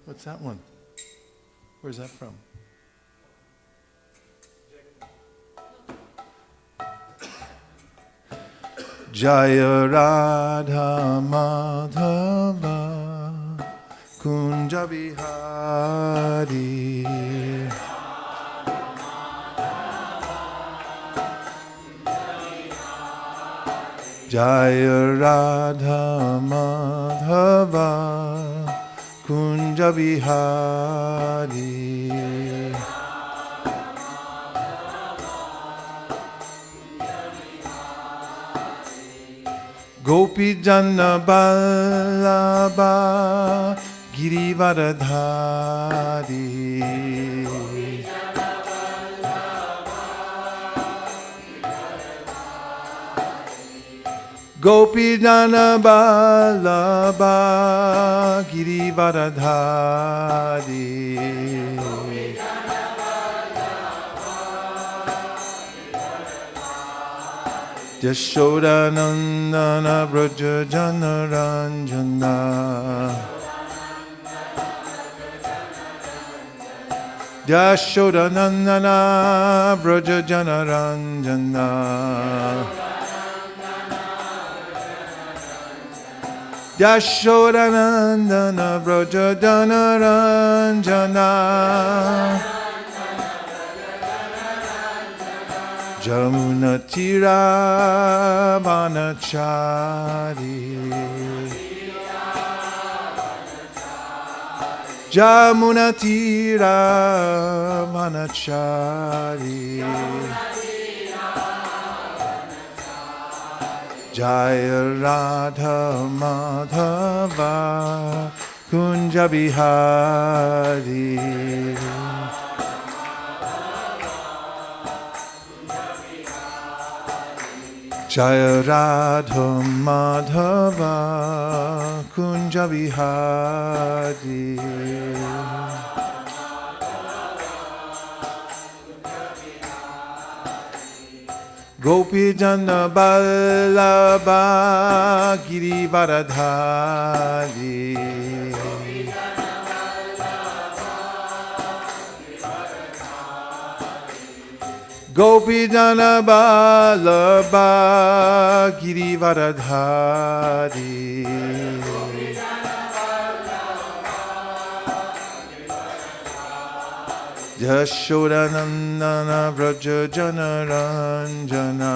What's that one? Where's that from? Jaya Radha Madhava Kunja Vihari Jaya Radha Madhava Kunja Vihari Gopi Jana Vallabha Girivaradhari Gopi Jana Vallabha Girivaradhari Yashoda Nandana Vraja Jana Ranjana Yashoda Nandana Vraja Jana Ranjana Yashoda Nandana Vraja Jana Ranjana Jamuna Tira Vanachari Jamuna Tira Vanachari Jaya Radha Madhava Kunja Vihari Jaya Radha Madhava Kunja Vihari Gopi Jana Vallabha Girivaradhari Gopi Jana Vallabha Girivaradhari Yashoda Nandana Vraja Jana Ranjana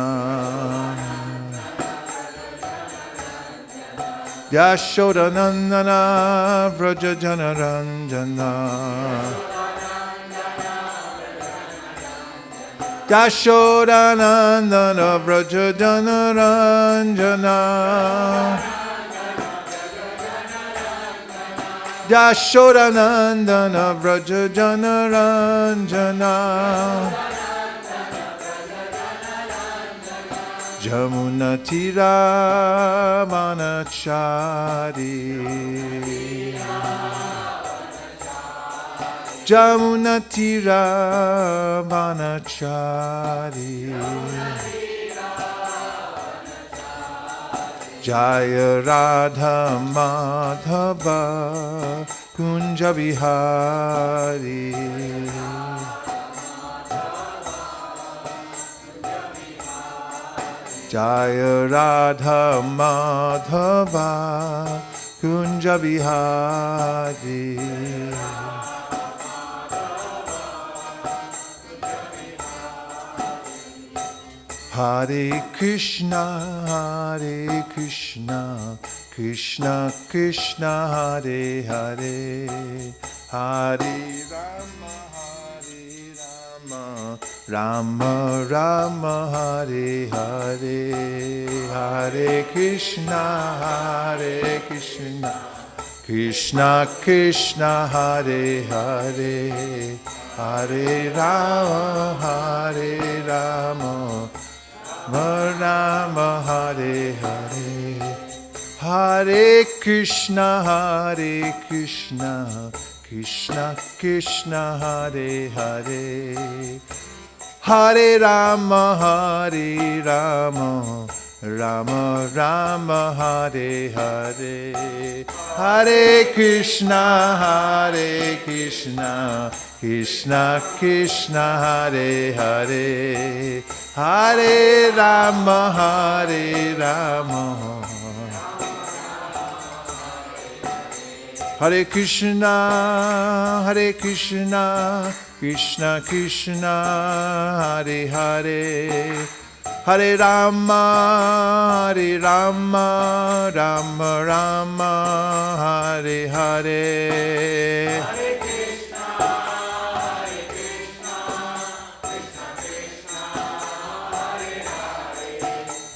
Yashoda Nandana Vraja Jana Ranjana Yashoda Nandana Vraja Jana Ranjana Yashoda Nandana Vraja Jana Ranjana Jamuna Tira Vanachari Jamuna Tira Vanachari Jaya Radha Madhava Kunja Vihari Jaya Radha Madhava Kunja Vihari Hare Krishna, Krishna Krishna, Hare Hare, Hare Rama, Rama Rama, Hare Hare, Hare Krishna, Krishna Krishna, Hare Hare, Hare Rama, Rama Hare Hare, Hare Krishna, Krishna Krishna, Hare Hare, Hare Rama, Rama Rama Hare Hare Hare Krishna Krishna Krishna Hare Hare Hare Rama Hare Krishna Krishna Krishna Hare Hare Hare Rama Rama Rama Hare Hare Hare Krishna Krishna Krishna Hare Hare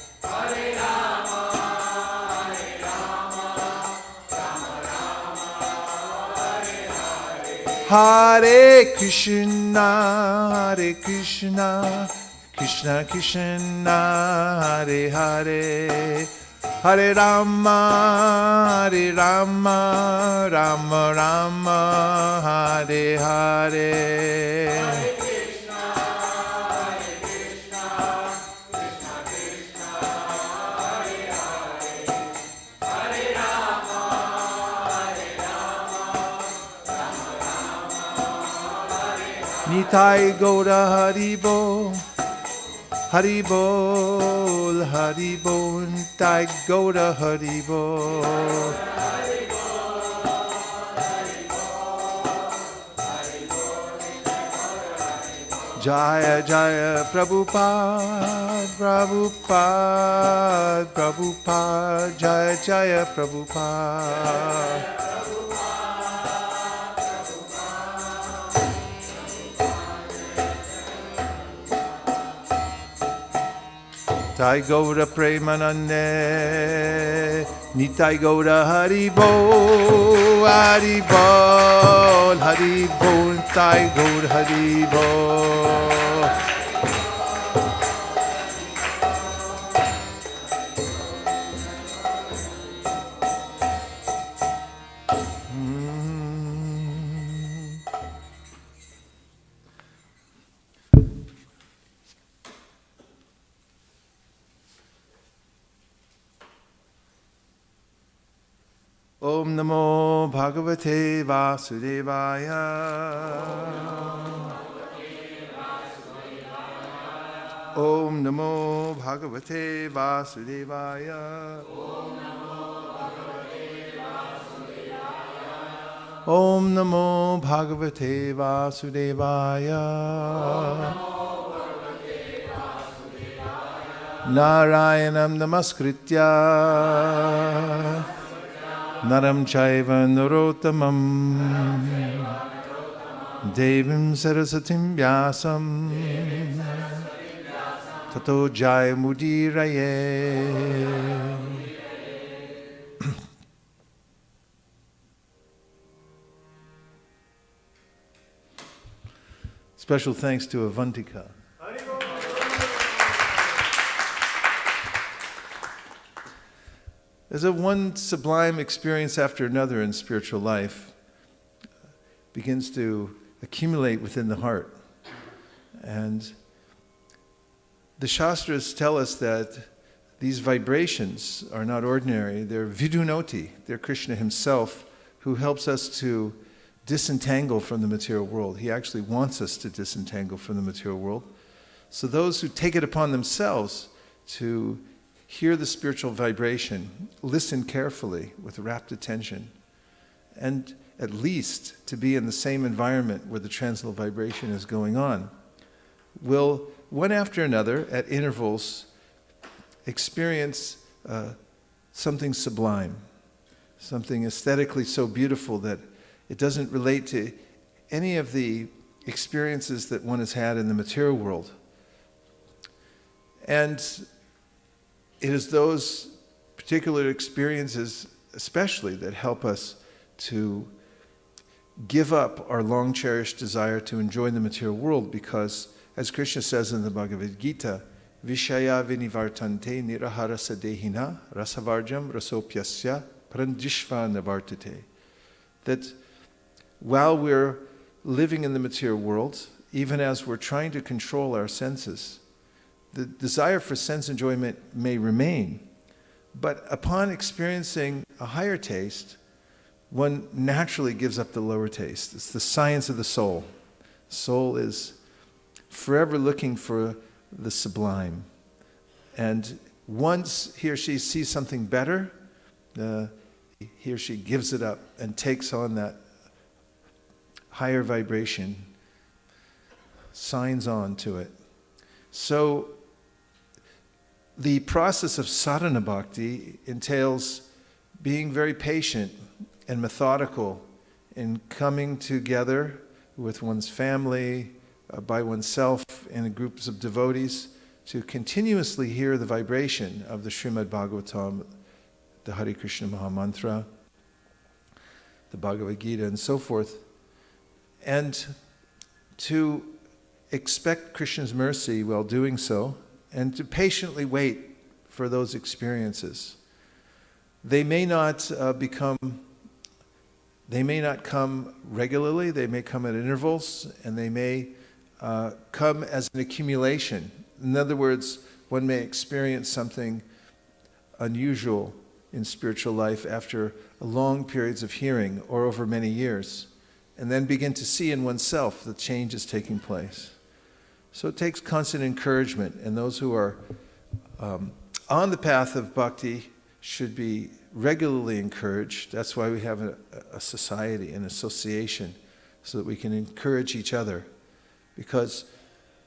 Hare Rama Rama Rama Hare Hare Hare Krishna Krishna Krishna Hare Hare Hare Rama Rama Rama Hare Hare Hare Krishna Krishna Krishna Hare Hare Hare Rama Rama Hare Hare Nitai Gaura Haribo Haribol, Haribol, Nitai Gaura Haribol. Jaya Jaya Prabhupada, Prabhupada, Prabhupada, Jaya Jaya Prabhupada. Nitai Gaura Premanande, Nitai Gaura Haribol, Haribol, Haribol, Nitai Gaura Haribol. Om Namo Bhagavate Vasudevaya. Om Namo Bhagavate Vasudevaya. Om Namo Bhagavate Vasudevaya. Narayanam Namaskritya Naram Chaiva Narottamam Devim Sarasatim Vyasam Tato Jaya Mudiraye. Special thanks to Avantika. As a one sublime experience after another in spiritual life begins to accumulate within the heart. And the Shastras tell us that these vibrations are not ordinary. They're vidunoti. They're Krishna himself who helps us to disentangle from the material world. He actually wants us to disentangle from the material world. So those who take it upon themselves to hear the spiritual vibration, listen carefully with rapt attention, and at least to be in the same environment where the transcendental vibration is going on, will, one after another, at intervals, experience something sublime, something aesthetically so beautiful that it doesn't relate to any of the experiences that one has had in the material world. And it is those particular experiences especially that help us to give up our long-cherished desire to enjoy the material world, because, as Krishna says in the Bhagavad Gita, Vishaya vinivartante niraharasa dehina rasavarjam rasopyasya prandishva navartate. That while we're living in the material world, even as we're trying to control our senses, the desire for sense enjoyment may remain, but upon experiencing a higher taste, one naturally gives up the lower taste. It's the science of the soul. Soul is forever looking for the sublime. And once he or she sees something better, he or she gives it up and takes on that higher vibration, signs on to it. So the process of sadhana bhakti entails being very patient and methodical in coming together with one's family, by oneself, in groups of devotees, to continuously hear the vibration of the Srimad Bhagavatam, the Hare Krishna Maha Mantra, the Bhagavad Gita, and so forth, and to expect Krishna's mercy while doing so, and to patiently wait for those experiences. They may not come regularly, they may come at intervals, and they may come as an accumulation. In other words, one may experience something unusual in spiritual life after long periods of hearing or over many years, and then begin to see in oneself the change is taking place. So it takes constant encouragement, and those who are on the path of bhakti should be regularly encouraged. That's why we have a society, an association, so that we can encourage each other. Because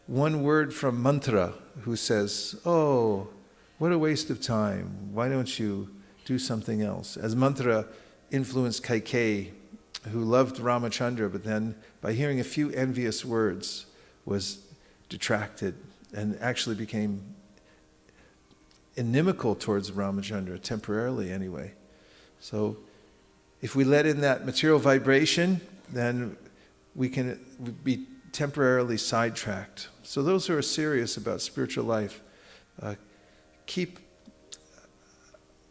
one word from mantra who says, "Oh, what a waste of time. Why don't you do something else?" As mantra influenced Kaikeyi, who loved Ramachandra, but then by hearing a few envious words was detracted and actually became inimical towards Ramachandra, temporarily anyway. So if we let in that material vibration, then we can be temporarily sidetracked. So those who are serious about spiritual life, keep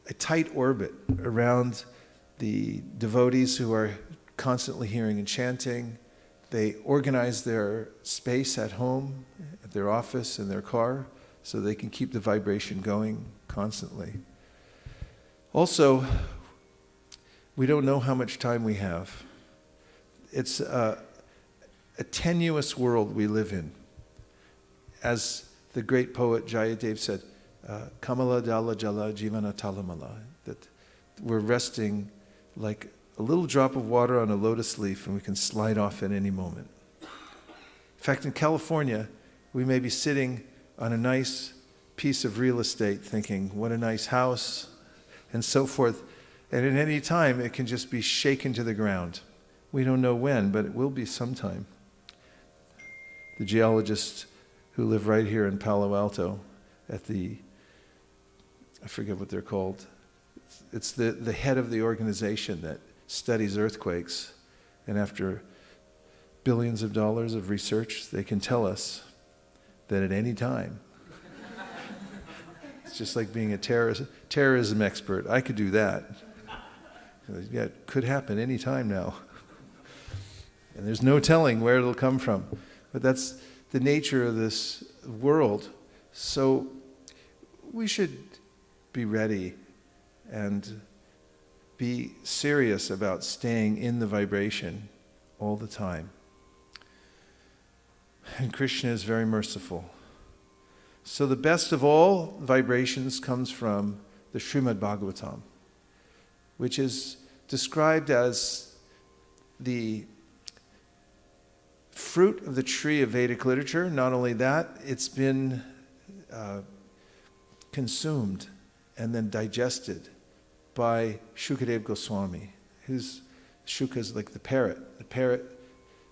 a tight orbit around the devotees who are constantly hearing and chanting. They organize their space at home, at their office, in their car, so they can keep the vibration going constantly. Also, we don't know how much time we have. It's a tenuous world we live in. As the great poet Jayadev said, Kamala Dala Jala Jivana Talamala, that we're resting like a little drop of water on a lotus leaf and we can slide off at any moment. In fact, in California, we may be sitting on a nice piece of real estate thinking, what a nice house, and so forth. And at any time, it can just be shaken to the ground. We don't know when, but it will be sometime. The geologists who live right here in Palo Alto at I forget what they're called. It's the head of the organization that studies earthquakes. And after billions of dollars of research, they can tell us that at any time, it's just like being a terrorism expert. I could do that. Yeah, it could happen any time now. And there's no telling where it'll come from. But that's the nature of this world. So we should be ready and be serious about staying in the vibration all the time. And Krishna is very merciful. So the best of all vibrations comes from the Srimad Bhagavatam, which is described as the fruit of the tree of Vedic literature. Not only that, it's been consumed and then digested by Shukadev Goswami. Shuka is like the parrot. The parrot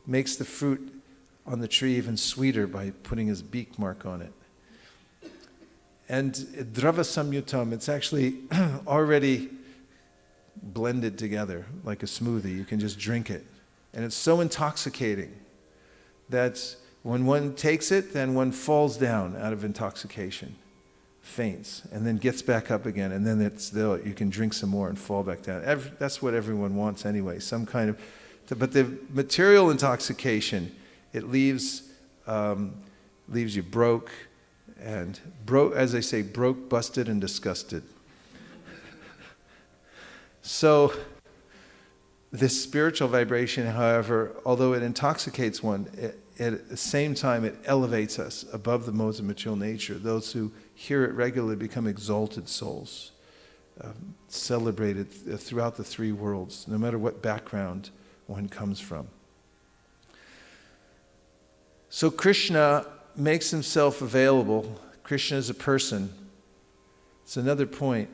makes the fruit on the tree even sweeter by putting his beak mark on it. And drava samyutam, it's actually already blended together like a smoothie. You can just drink it. And it's so intoxicating that when one takes it, then one falls down out of intoxication, faints, and then gets back up again, and then you can drink some more and fall back down. That's what everyone wants anyway, some kind of... But the material intoxication, it leaves you broke and broke, as they say, broke, busted, and disgusted. So this spiritual vibration, however, although it intoxicates one, at the same time it elevates us above the modes of material nature. Those who hear it regularly become exalted souls, celebrated throughout the three worlds, no matter what background one comes from. So Krishna makes himself available. Krishna is a person. It's another point.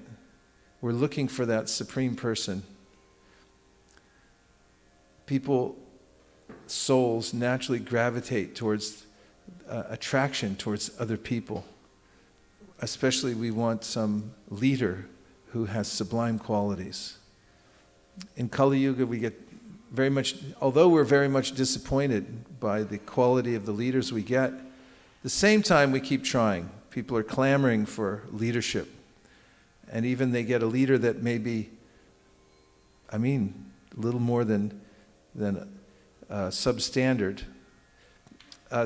We're looking for that supreme person. People, souls, naturally gravitate towards attraction towards other people. Especially we want some leader who has sublime qualities. In Kali Yuga we get very much, although we're very much disappointed by the quality of the leaders we get, at the same time we keep trying. People are clamoring for leadership. And even they get a leader that may be, a little more than substandard.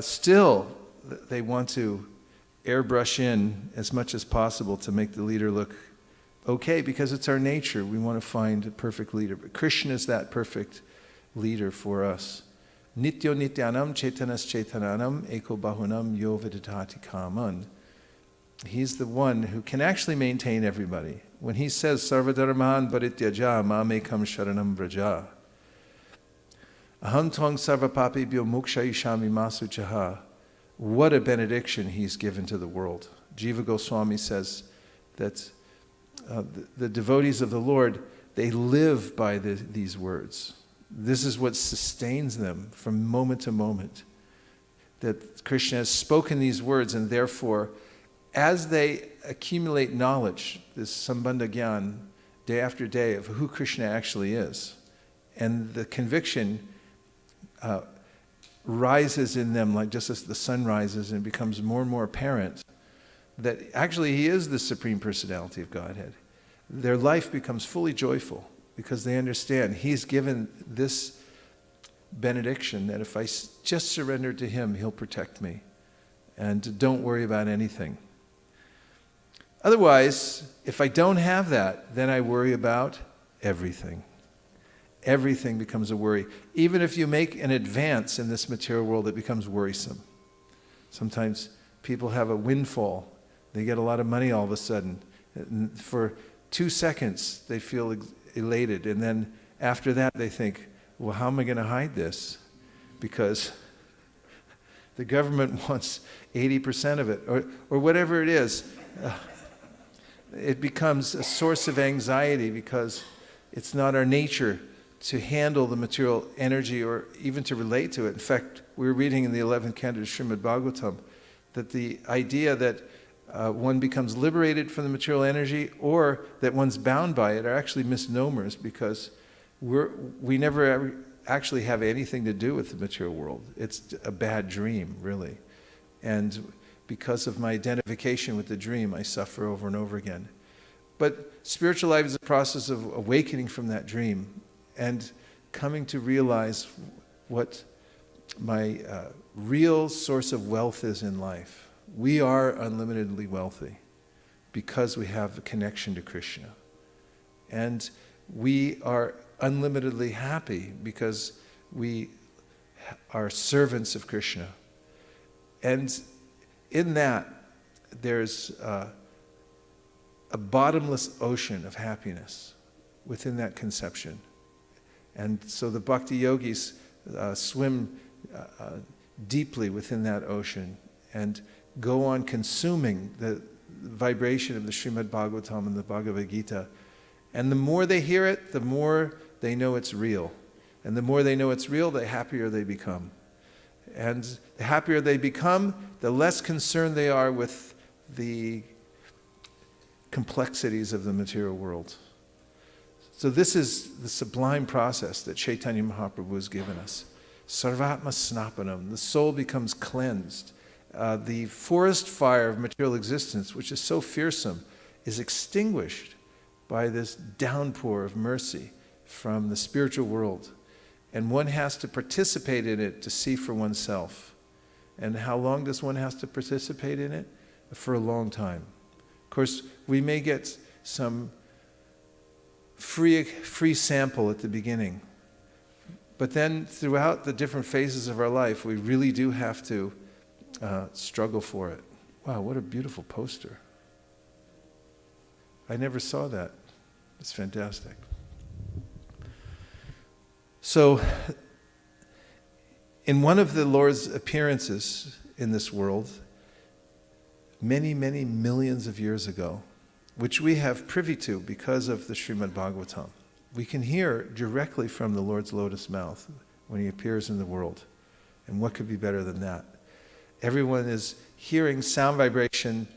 Still, they want to airbrush in as much as possible to make the leader look okay, because it's our nature. We want to find a perfect leader. But Krishna is that perfect leader for us. Nityo nityanam chaitanas chaitananam eko bahunam yo vidadhati kaman. He's the one who can actually maintain everybody. When he says, Sarvadharmahan parityaja mamekam sharanam vraja. Aham tvang sarvapapibhyo mokshayishami masuchaha. What a benediction he's given to the world. Jiva Goswami says that the devotees of the Lord, they live by these words. This is what sustains them from moment to moment. That Krishna has spoken these words, and therefore, as they accumulate knowledge, this Sambandha Gyan, day after day, of who Krishna actually is, and the conviction rises in them like just as the sun rises, and becomes more and more apparent that actually he is the Supreme Personality of Godhead. Their life becomes fully joyful because they understand he's given this benediction that if I just surrender to him, he'll protect me. And don't worry about anything. Otherwise, if I don't have that, then I worry about everything. Everything becomes a worry. Even if you make an advance in this material world, it becomes worrisome. Sometimes people have a windfall. They get a lot of money all of a sudden. For 2 seconds, they feel elated. And then after that, they think, well, how am I going to hide this? Because the government wants 80% of it, or whatever it is. It becomes a source of anxiety because it's not our nature to handle the material energy or even to relate to it. In fact, we were reading in the 11th canto of Srimad Bhagavatam that the idea that one becomes liberated from the material energy or that one's bound by it are actually misnomers, because we never ever actually have anything to do with the material world. It's a bad dream, really. And because of my identification with the dream, I suffer over and over again. But spiritual life is a process of awakening from that dream and coming to realize what my real source of wealth is in life. We are unlimitedly wealthy because we have a connection to Krishna. And we are unlimitedly happy because we are servants of Krishna. And in that, there's a bottomless ocean of happiness within that conception. And so the bhakti yogis swim deeply within that ocean and go on consuming the vibration of the Srimad Bhagavatam and the Bhagavad Gita. And the more they hear it, the more they know it's real. And the more they know it's real, the happier they become. And the happier they become, the less concerned they are with the complexities of the material world. So this is the sublime process that Chaitanya Mahaprabhu has given us. Sarvatma snapanam, the soul becomes cleansed. The forest fire of material existence, which is so fearsome, is extinguished by this downpour of mercy from the spiritual world. And one has to participate in it to see for oneself. And how long does one have to participate in it? for a long time. Of course, we may get some free sample at the beginning. But then throughout the different phases of our life, we really do have to struggle for it. Wow, what a beautiful poster. I never saw that. It's fantastic. So, in one of the Lord's appearances in this world, many, many millions of years ago, which we have privy to because of the Srimad Bhagavatam, we can hear directly from the Lord's lotus mouth when he appears in the world. And what could be better than that? Everyone is hearing sound vibration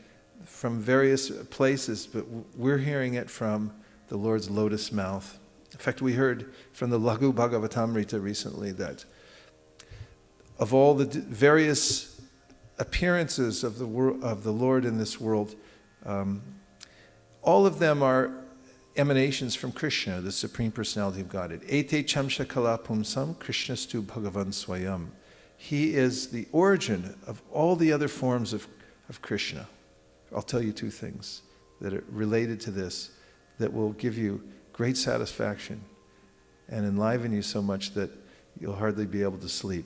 from various places, but we're hearing it from the Lord's lotus mouth. In fact, we heard from the Laghu Bhagavatamrita recently that of all the various appearances of the Lord in this world, all of them are emanations from Krishna, the Supreme Personality of Godhead. Ete chamsha kala pumsam krishnastu bhagavan swayam. He is the origin of all the other forms of Krishna. I'll tell you two things that are related to this that will give you great satisfaction and enliven you so much that you'll hardly be able to sleep.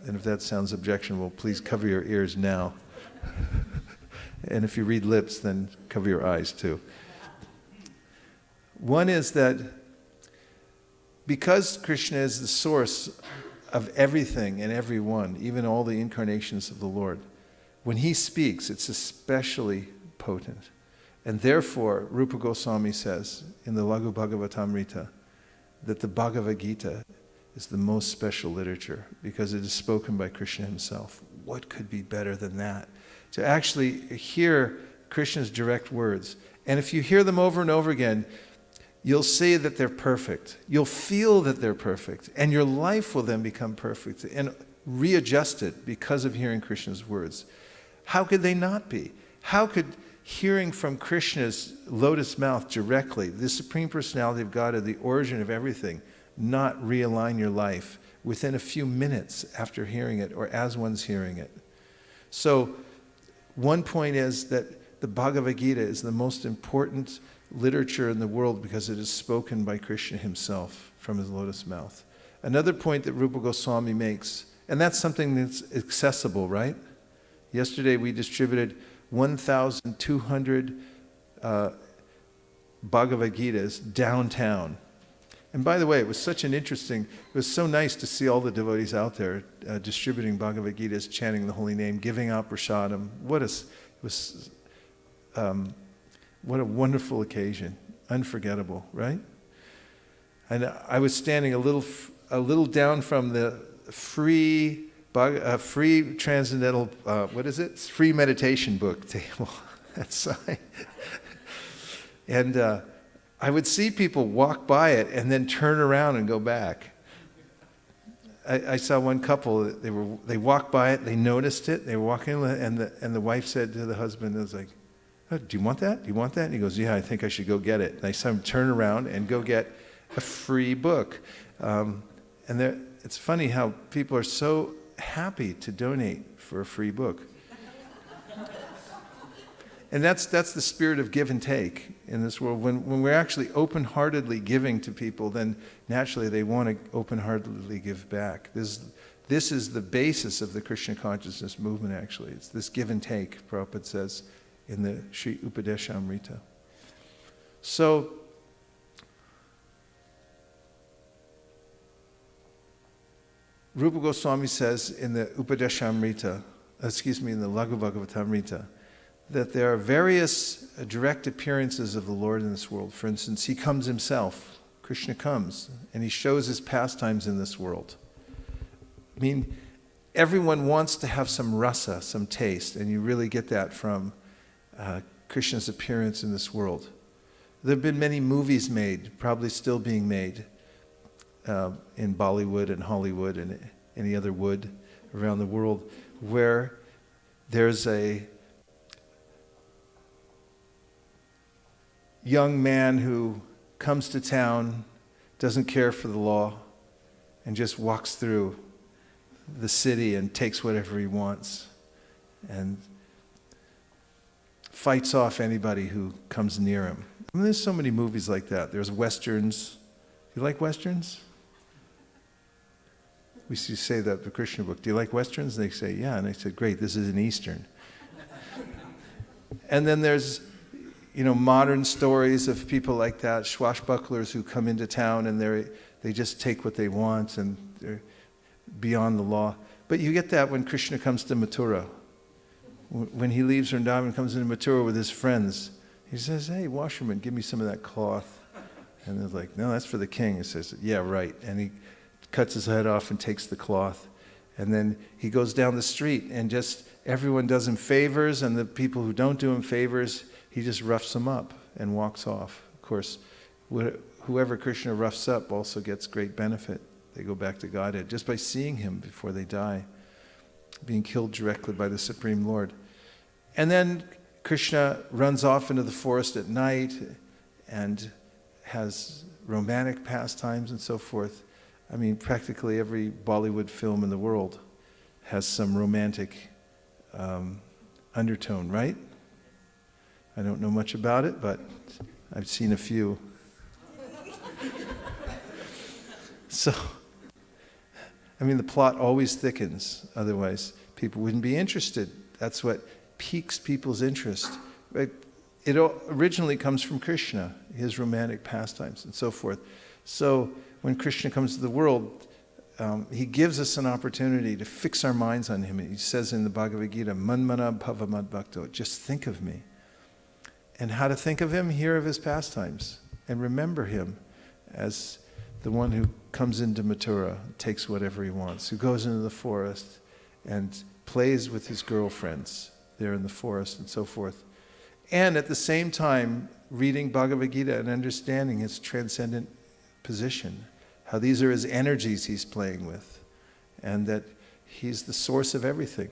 And if that sounds objectionable, please cover your ears now. And if you read lips, then cover your eyes too. One is that because Krishna is the source of everything and everyone, even all the incarnations of the Lord, when he speaks, it's especially potent. And therefore, Rupa Goswami says in the Laghu Bhagavatamrita that the Bhagavad Gita is the most special literature because it is spoken by Krishna himself. What could be better than that? To actually hear Krishna's direct words. And if you hear them over and over again, you'll see that they're perfect. You'll feel that they're perfect. And your life will then become perfect and readjusted because of hearing Krishna's words. How could they not be? How could hearing from Krishna's lotus mouth directly, the Supreme Personality of God, the origin of everything, not realign your life within a few minutes after hearing it or as one's hearing it? So, one point is that the Bhagavad Gita is the most important literature in the world because it is spoken by Krishna himself from his lotus mouth. Another point that Rupa Goswami makes, and that's something that's accessible, right? Yesterday we distributed 1,200 Bhagavad Gitas downtown. And by the way, it was so nice to see all the devotees out there distributing Bhagavad Gitas, chanting the holy name, giving out prasadam. What a wonderful occasion. Unforgettable, right? And I was standing a little down from the free transcendental, free meditation book table. That's right. And I would see people walk by it and then turn around and go back. I saw one couple, they walked by it, they noticed it, they were walking, and the wife said to the husband, it was like, oh, do you want that? Do you want that? And he goes, yeah, I think I should go get it. And I saw him turn around and go get a free book. It's funny how people are so happy to donate for a free book. And that's the spirit of give and take in this world. When we're actually open-heartedly giving to people, then naturally they want to open-heartedly give back. This is the basis of the Krishna consciousness movement, actually. It's this give and take, Prabhupada says in the Sri Upadeshamrita. So, Rupa Goswami says in the Upadeshamrita, in the Laghu Bhagavatamrita, that there are various direct appearances of the Lord in this world. For instance, he comes himself. Krishna comes, and he shows his pastimes in this world. I mean, everyone wants to have some rasa, some taste, and you really get that from Krishna's appearance in this world. There have been many movies made, probably still being made, in Bollywood and Hollywood and any other wood around the world, where there's a young man who comes to town, doesn't care for the law, and just walks through the city and takes whatever he wants. And fights off anybody who comes near him. I mean, there's so many movies like that. There's westerns. You like westerns? We used to say that in the Krishna book. Do you like westerns? And they say, yeah. And I said, great, this is an Eastern. And then there's, modern stories of people like that, swashbucklers who come into town and they just take what they want and they're beyond the law. But you get that when Krishna comes to Mathura. When he leaves Vrindavan and comes into Mathura with his friends, he says, hey, washerman, give me some of that cloth. And they're like, no, that's for the king. He says, yeah, right. And he cuts his head off and takes the cloth. And then he goes down the street and just everyone does him favors, and the people who don't do him favors, he just roughs them up and walks off. Of course, whoever Krishna roughs up also gets great benefit. They go back to Godhead just by seeing him before they die, being killed directly by the Supreme Lord. And then Krishna runs off into the forest at night and has romantic pastimes and so forth. I mean, practically every Bollywood film in the world has some romantic undertone, right? I don't know much about it, but I've seen a few. So, I mean, the plot always thickens. Otherwise, people wouldn't be interested. That's what piques people's interest. Right? It originally comes from Krishna, his romantic pastimes and so forth. So when Krishna comes to the world, he gives us an opportunity to fix our minds on him. He says in the Bhagavad Gita, Manmana bhava madbhakto, just think of me. And how to think of him? Hear of his pastimes and remember him as the one who comes into Mathura, takes whatever he wants, who goes into the forest and plays with his girlfriends there in the forest and so forth. And at the same time, reading Bhagavad Gita and understanding his transcendent position, how these are his energies he's playing with, and that he's the source of everything.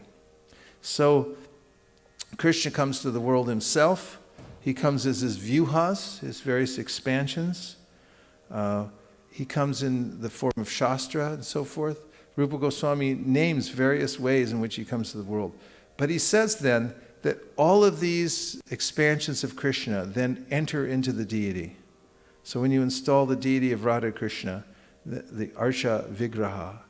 So Krishna comes to the world himself. He comes as his vyuhas, his various expansions. He comes in the form of Shastra and so forth. Rupa Goswami names various ways in which he comes to the world. But he says then that all of these expansions of Krishna then enter into the deity. So when you install the deity of Radha Krishna, the Archa Vigraha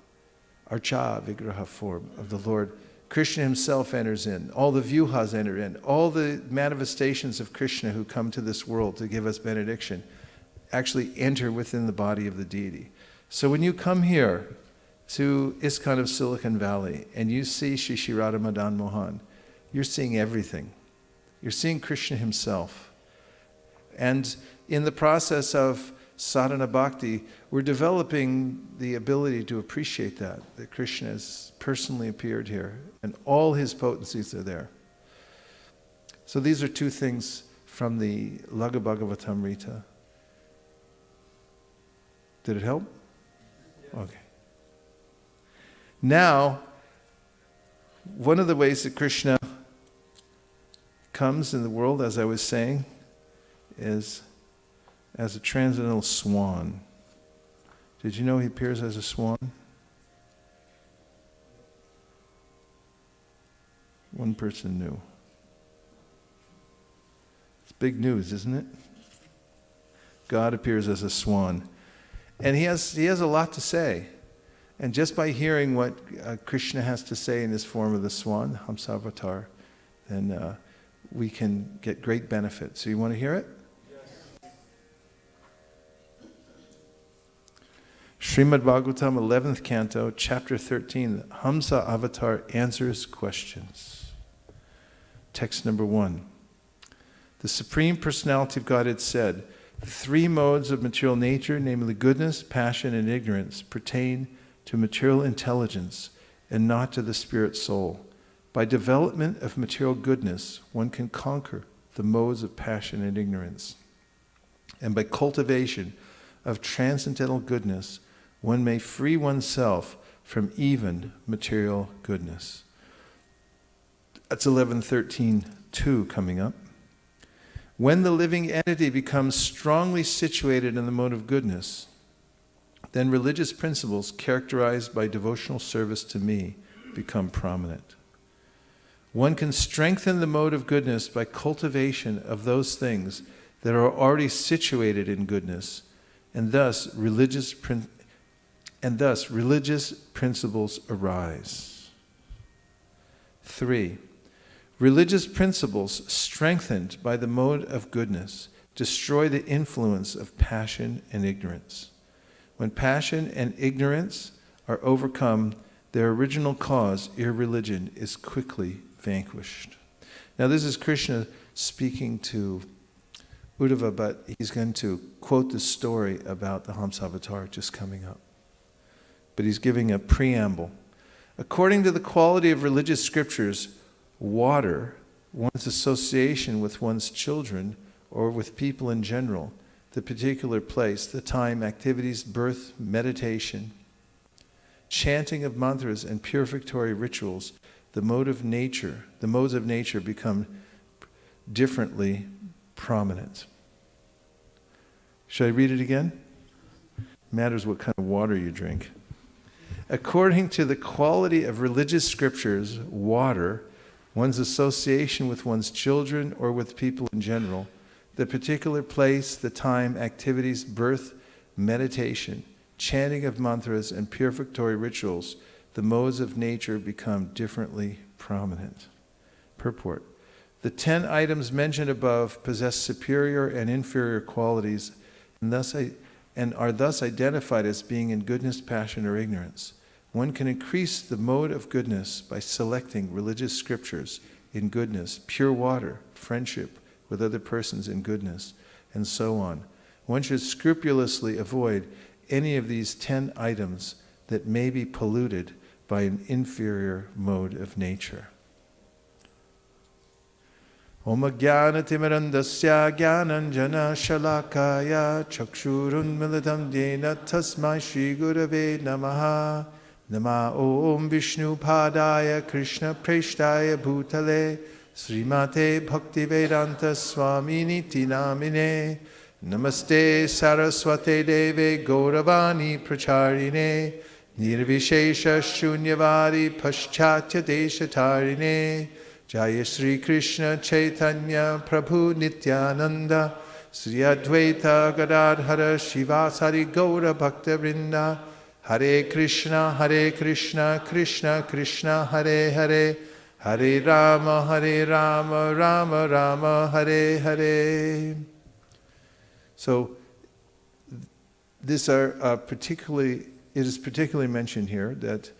form of the Lord, Krishna himself enters in. All the vyuhas enter in. All the manifestations of Krishna who come to this world to give us benediction actually enter within the body of the deity. So when you come here to ISKCON of Silicon Valley and you see Shri Shri Radha Madan Mohan, you're seeing everything. You're seeing Krishna himself. And in the process of sadhana bhakti, we're developing the ability to appreciate that Krishna has personally appeared here and all his potencies are there. So these are two things from the Laghu Bhagavatamrita. Did it help? Okay. Now, one of the ways that Krishna comes in the world, as I was saying, is as a transcendental swan. Did you know he appears as a swan? One person knew. It's big news, isn't it? God appears as a swan. And he has a lot to say. And just by hearing what Krishna has to say in his form of the swan, Hamsa Avatar, then we can get great benefit. So you want to hear it? Yes. Srimad Bhagavatam, 11th Canto, Chapter 13, Hamsa Avatar answers questions. Text number 1. The Supreme Personality of Godhead said, the three modes of material nature, namely goodness, passion, and ignorance, pertain to material intelligence and not to the spirit soul. By development of material goodness, one can conquer the modes of passion and ignorance. And by cultivation of transcendental goodness, one may free oneself from even material goodness. That's 11:13:2 coming up. When the living entity becomes strongly situated in the mode of goodness, then religious principles characterized by devotional service to me become prominent. One can strengthen the mode of goodness by cultivation of those things that are already situated in goodness, and thus religious principles arise. 3. Religious principles strengthened by the mode of goodness destroy the influence of passion and ignorance. When passion and ignorance are overcome, their original cause, irreligion, is quickly vanquished. Now this is Krishna speaking to Uddhava, but he's going to quote the story about the Hamsa Avatar just coming up. But he's giving a preamble. According to the quality of religious scriptures, water, one's association with one's children or with people in general, the particular place, the time, activities, birth, meditation, chanting of mantras and purificatory rituals, the modes of nature become differently prominent. Should I read it again? Matters what kind of water you drink. According to the quality of religious scriptures, water, one's association with one's children or with people in general, the particular place, the time, activities, birth, meditation, chanting of mantras and purificatory rituals, the modes of nature become differently prominent. Purport. The 10 items mentioned above possess superior and inferior qualities and are thus identified as being in goodness, passion, or ignorance. One can increase the mode of goodness by selecting religious scriptures in goodness, pure water, friendship with other persons in goodness, and so on. One should scrupulously avoid any of these 10 items that may be polluted by an inferior mode of nature. Om Jnana Timirandasya Jnananjana Shalakaya Chakshurun Militam Dena Tasmai Shri Gurave Namaha Nama Om Vishnu Padaya Krishna Preshtaya Bhutale Srimate Bhaktivedanta Swami Niti Namine Namaste Saraswate Deve Gauravani Pracharine Nirvishesha Shunyavadi Paschatya Deshatarine Jaya Sri Krishna Chaitanya Prabhu Nityananda Sri Advaita Gadadhara Shivasari Gaura Bhakta Vrinda Hare Krishna Krishna Krishna Hare Hare Hare Rama Rama Rama Hare Hare. So it is particularly mentioned here that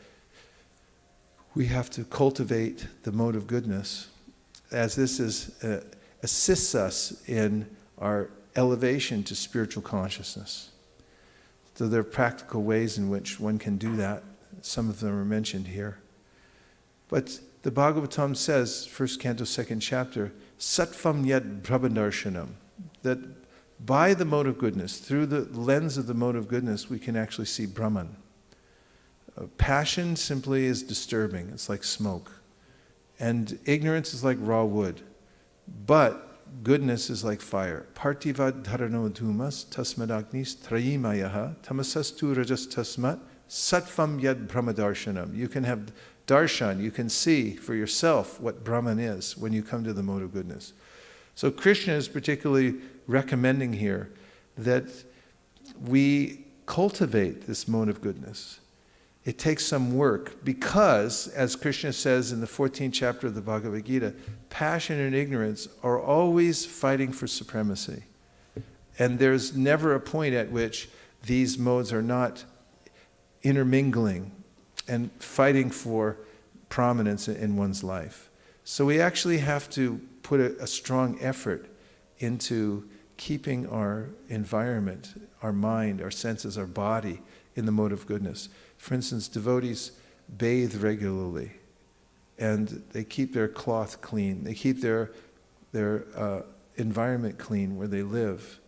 we have to cultivate the mode of goodness, as this assists us in our elevation to spiritual consciousness. So there are practical ways in which one can do that. Some of them are mentioned here. But the Bhagavatam says, first canto, second chapter, Sattvam yad Brahmadarshanam, that by the mode of goodness, through the lens of the mode of goodness, we can actually see Brahman. Passion simply is disturbing. It's like smoke. And ignorance is like raw wood. But goodness is like fire. Partivad dharano dhumas tasmadagnis trayimayaha tamasastu rajas tasmat sattvam yad brahmadarshanam. You can have darshan, you can see for yourself what Brahman is when you come to the mode of goodness. So Krishna is particularly recommending here that we cultivate this mode of goodness. It takes some work because, as Krishna says in the 14th chapter of the Bhagavad Gita, passion and ignorance are always fighting for supremacy. And there's never a point at which these modes are not intermingling and fighting for prominence in one's life. So we actually have to put a strong effort into keeping our environment, our mind, our senses, our body in the mode of goodness. For instance, devotees bathe regularly, and they keep their cloth clean. They keep their environment clean where they live.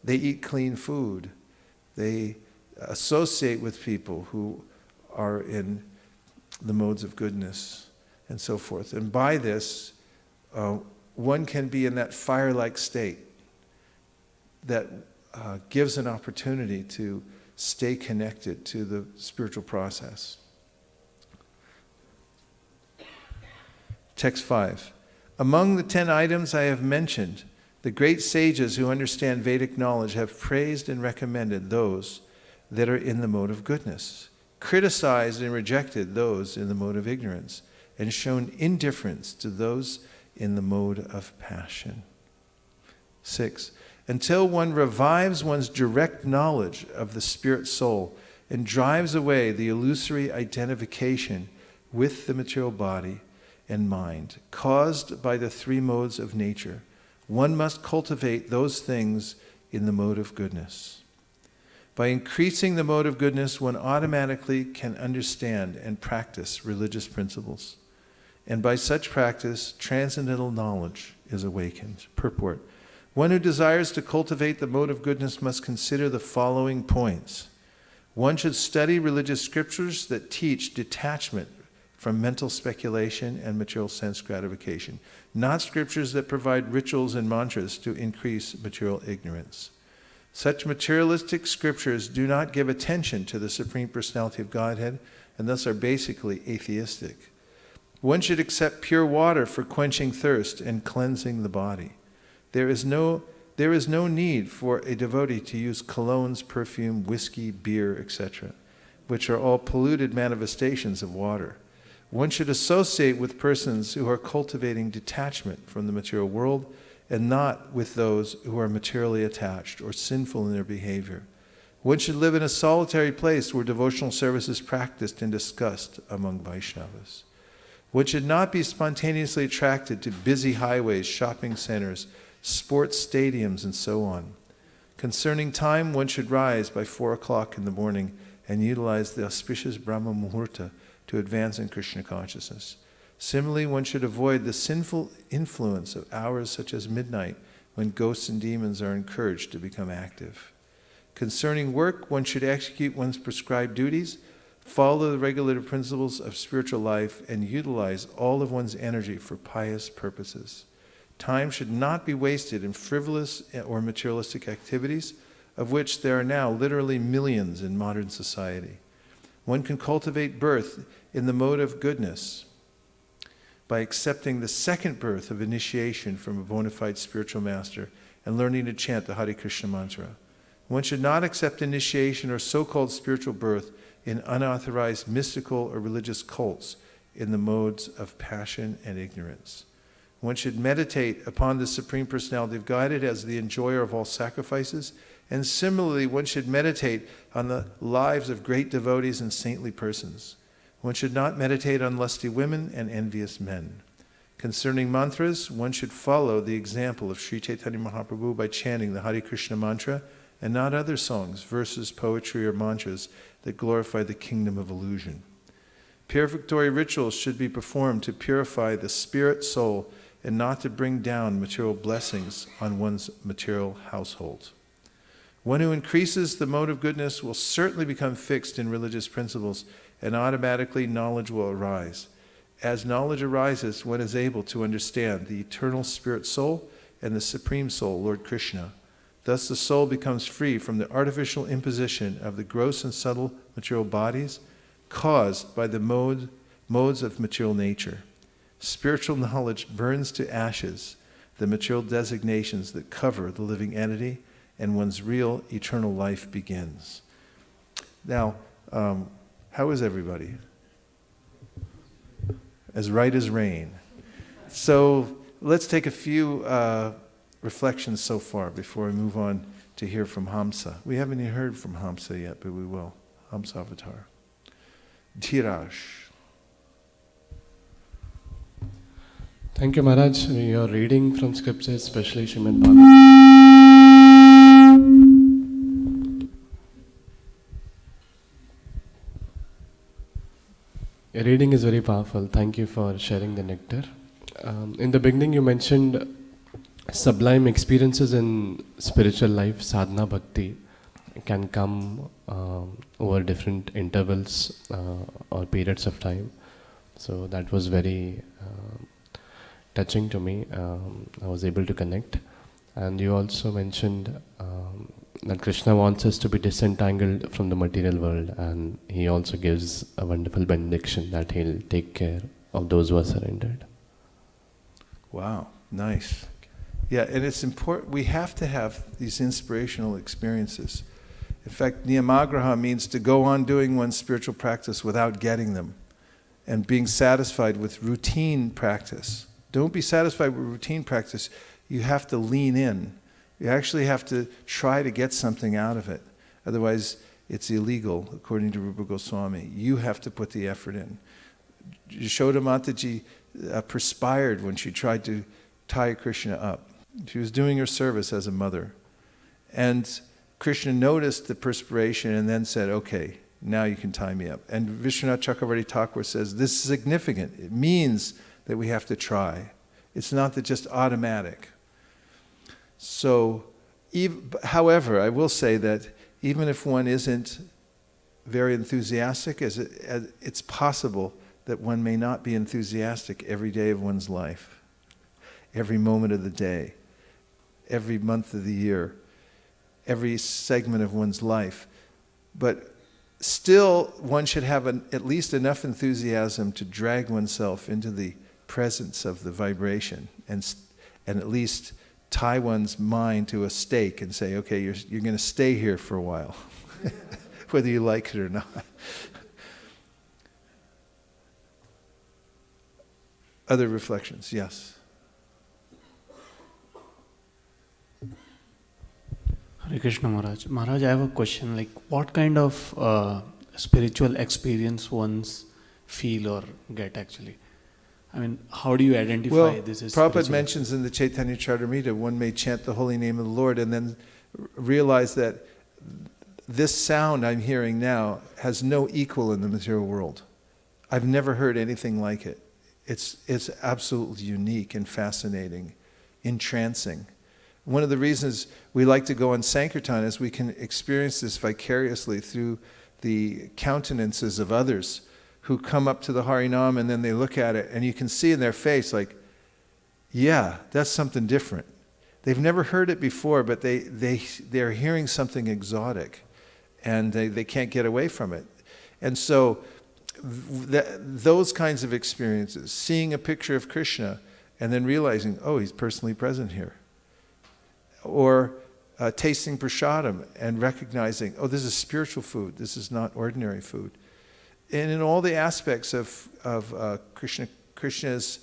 They eat clean food. They associate with people who are in the modes of goodness, and so forth. And by this, one can be in that fire-like state that gives an opportunity to stay connected to the spiritual process. Text 5. Among the 10 items I have mentioned, the great sages who understand Vedic knowledge have praised and recommended those that are in the mode of goodness, criticized and rejected those in the mode of ignorance, and shown indifference to those in the mode of passion. 6. Until one revives one's direct knowledge of the spirit soul and drives away the illusory identification with the material body and mind caused by the three modes of nature, one must cultivate those things in the mode of goodness. By increasing the mode of goodness, one automatically can understand and practice religious principles. And by such practice, transcendental knowledge is awakened. Purport. One who desires to cultivate the mode of goodness must consider the following points. One should study religious scriptures that teach detachment from mental speculation and material sense gratification, not scriptures that provide rituals and mantras to increase material ignorance. Such materialistic scriptures do not give attention to the Supreme Personality of Godhead and thus are basically atheistic. One should accept pure water for quenching thirst and cleansing the body. There is no need for a devotee to use colognes, perfume, whiskey, beer, etc., which are all polluted manifestations of water. One should associate with persons who are cultivating detachment from the material world and not with those who are materially attached or sinful in their behavior. One should live in a solitary place where devotional service is practiced and discussed among Vaishnavas. One should not be spontaneously attracted to busy highways, shopping centers, sports stadiums, and so on. Concerning time, one should rise by 4 o'clock in the morning and utilize the auspicious Brahma Muhurta to advance in Krishna consciousness. Similarly, one should avoid the sinful influence of hours such as midnight, when ghosts and demons are encouraged to become active. Concerning work, one should execute one's prescribed duties, follow the regulative principles of spiritual life, and utilize all of one's energy for pious purposes. Time should not be wasted in frivolous or materialistic activities, of which there are now literally millions in modern society. One can cultivate birth in the mode of goodness by accepting the second birth of initiation from a bona fide spiritual master and learning to chant the Hare Krishna mantra. One should not accept initiation or so-called spiritual birth in unauthorized mystical or religious cults in the modes of passion and ignorance. One should meditate upon the Supreme Personality of Godhead as the enjoyer of all sacrifices, and similarly, one should meditate on the lives of great devotees and saintly persons. One should not meditate on lusty women and envious men. Concerning mantras, one should follow the example of Sri Chaitanya Mahaprabhu by chanting the Hare Krishna mantra and not other songs, verses, poetry, or mantras that glorify the kingdom of illusion. Purificatory rituals should be performed to purify the spirit soul and not to bring down material blessings on one's material household. One who increases the mode of goodness will certainly become fixed in religious principles, and automatically knowledge will arise. As knowledge arises, one is able to understand the eternal spirit soul and the supreme soul, Lord Krishna. Thus the soul becomes free from the artificial imposition of the gross and subtle material bodies caused by the modes of material nature. Spiritual knowledge burns to ashes the material designations that cover the living entity, and one's real eternal life begins. Now, how is everybody? As right as rain. So let's take a few reflections so far before we move on to hear from Hamsa. We haven't even heard from Hamsa yet, but we will. Hamsa Avatar. Dhiraj. Thank you, Maharaj. Your reading from scriptures, especially Srimad Bhagavatam. Your reading is very powerful. Thank you for sharing the nectar. In the beginning, you mentioned sublime experiences in spiritual life, sadhana bhakti, can come over different intervals or periods of time. So that was very touching to me. I was able to connect. And you also mentioned that Krishna wants us to be disentangled from the material world, and he also gives a wonderful benediction that he'll take care of those who are surrendered. Wow, nice. Yeah, and it's important, we have to have these inspirational experiences. In fact, niyamagraha means to go on doing one's spiritual practice without getting them and being satisfied with routine practice. Don't be satisfied with routine practice. You have to lean in. You actually have to try to get something out of it. Otherwise, it's illegal, according to Rupa Goswami. You have to put the effort in. Yashoda Mataji perspired when she tried to tie Krishna up. She was doing her service as a mother. And Krishna noticed the perspiration and then said, okay, now you can tie me up. And Vishwanath Chakravarti Thakur says, this is significant. It means that we have to try. It's not that just automatic. So, however, I will say that even if one isn't very enthusiastic, it's possible that one may not be enthusiastic every day of one's life, every moment of the day, every month of the year, every segment of one's life. But still, one should have at least enough enthusiasm to drag oneself into the presence of the vibration and at least tie one's mind to a stake and say, okay, you're going to stay here for a while, whether you like it or not. Other reflections? Yes. Hare Krishna Maharaj. Maharaj, I have a question. Like, what kind of spiritual experience ones feel or get actually? I mean, how do you identify this is Prabhupada spiritual? mentions in the Chaitanya Charitamrita, one may chant the holy name of the Lord and then realize that this sound I'm hearing now has no equal in the material world. I've never heard anything like it. It's absolutely unique and fascinating, entrancing. One of the reasons we like to go on Sankirtan is we can experience this vicariously through the countenances of others who come up to the Harinam and then they look at it and you can see in their face like, yeah, that's something different. They've never heard it before, but they're hearing something exotic and they can't get away from it. And so those kinds of experiences, seeing a picture of Krishna and then realizing, oh, he's personally present here. Or tasting prasadam and recognizing, oh, this is spiritual food, this is not ordinary food. And in all the aspects of Krishna's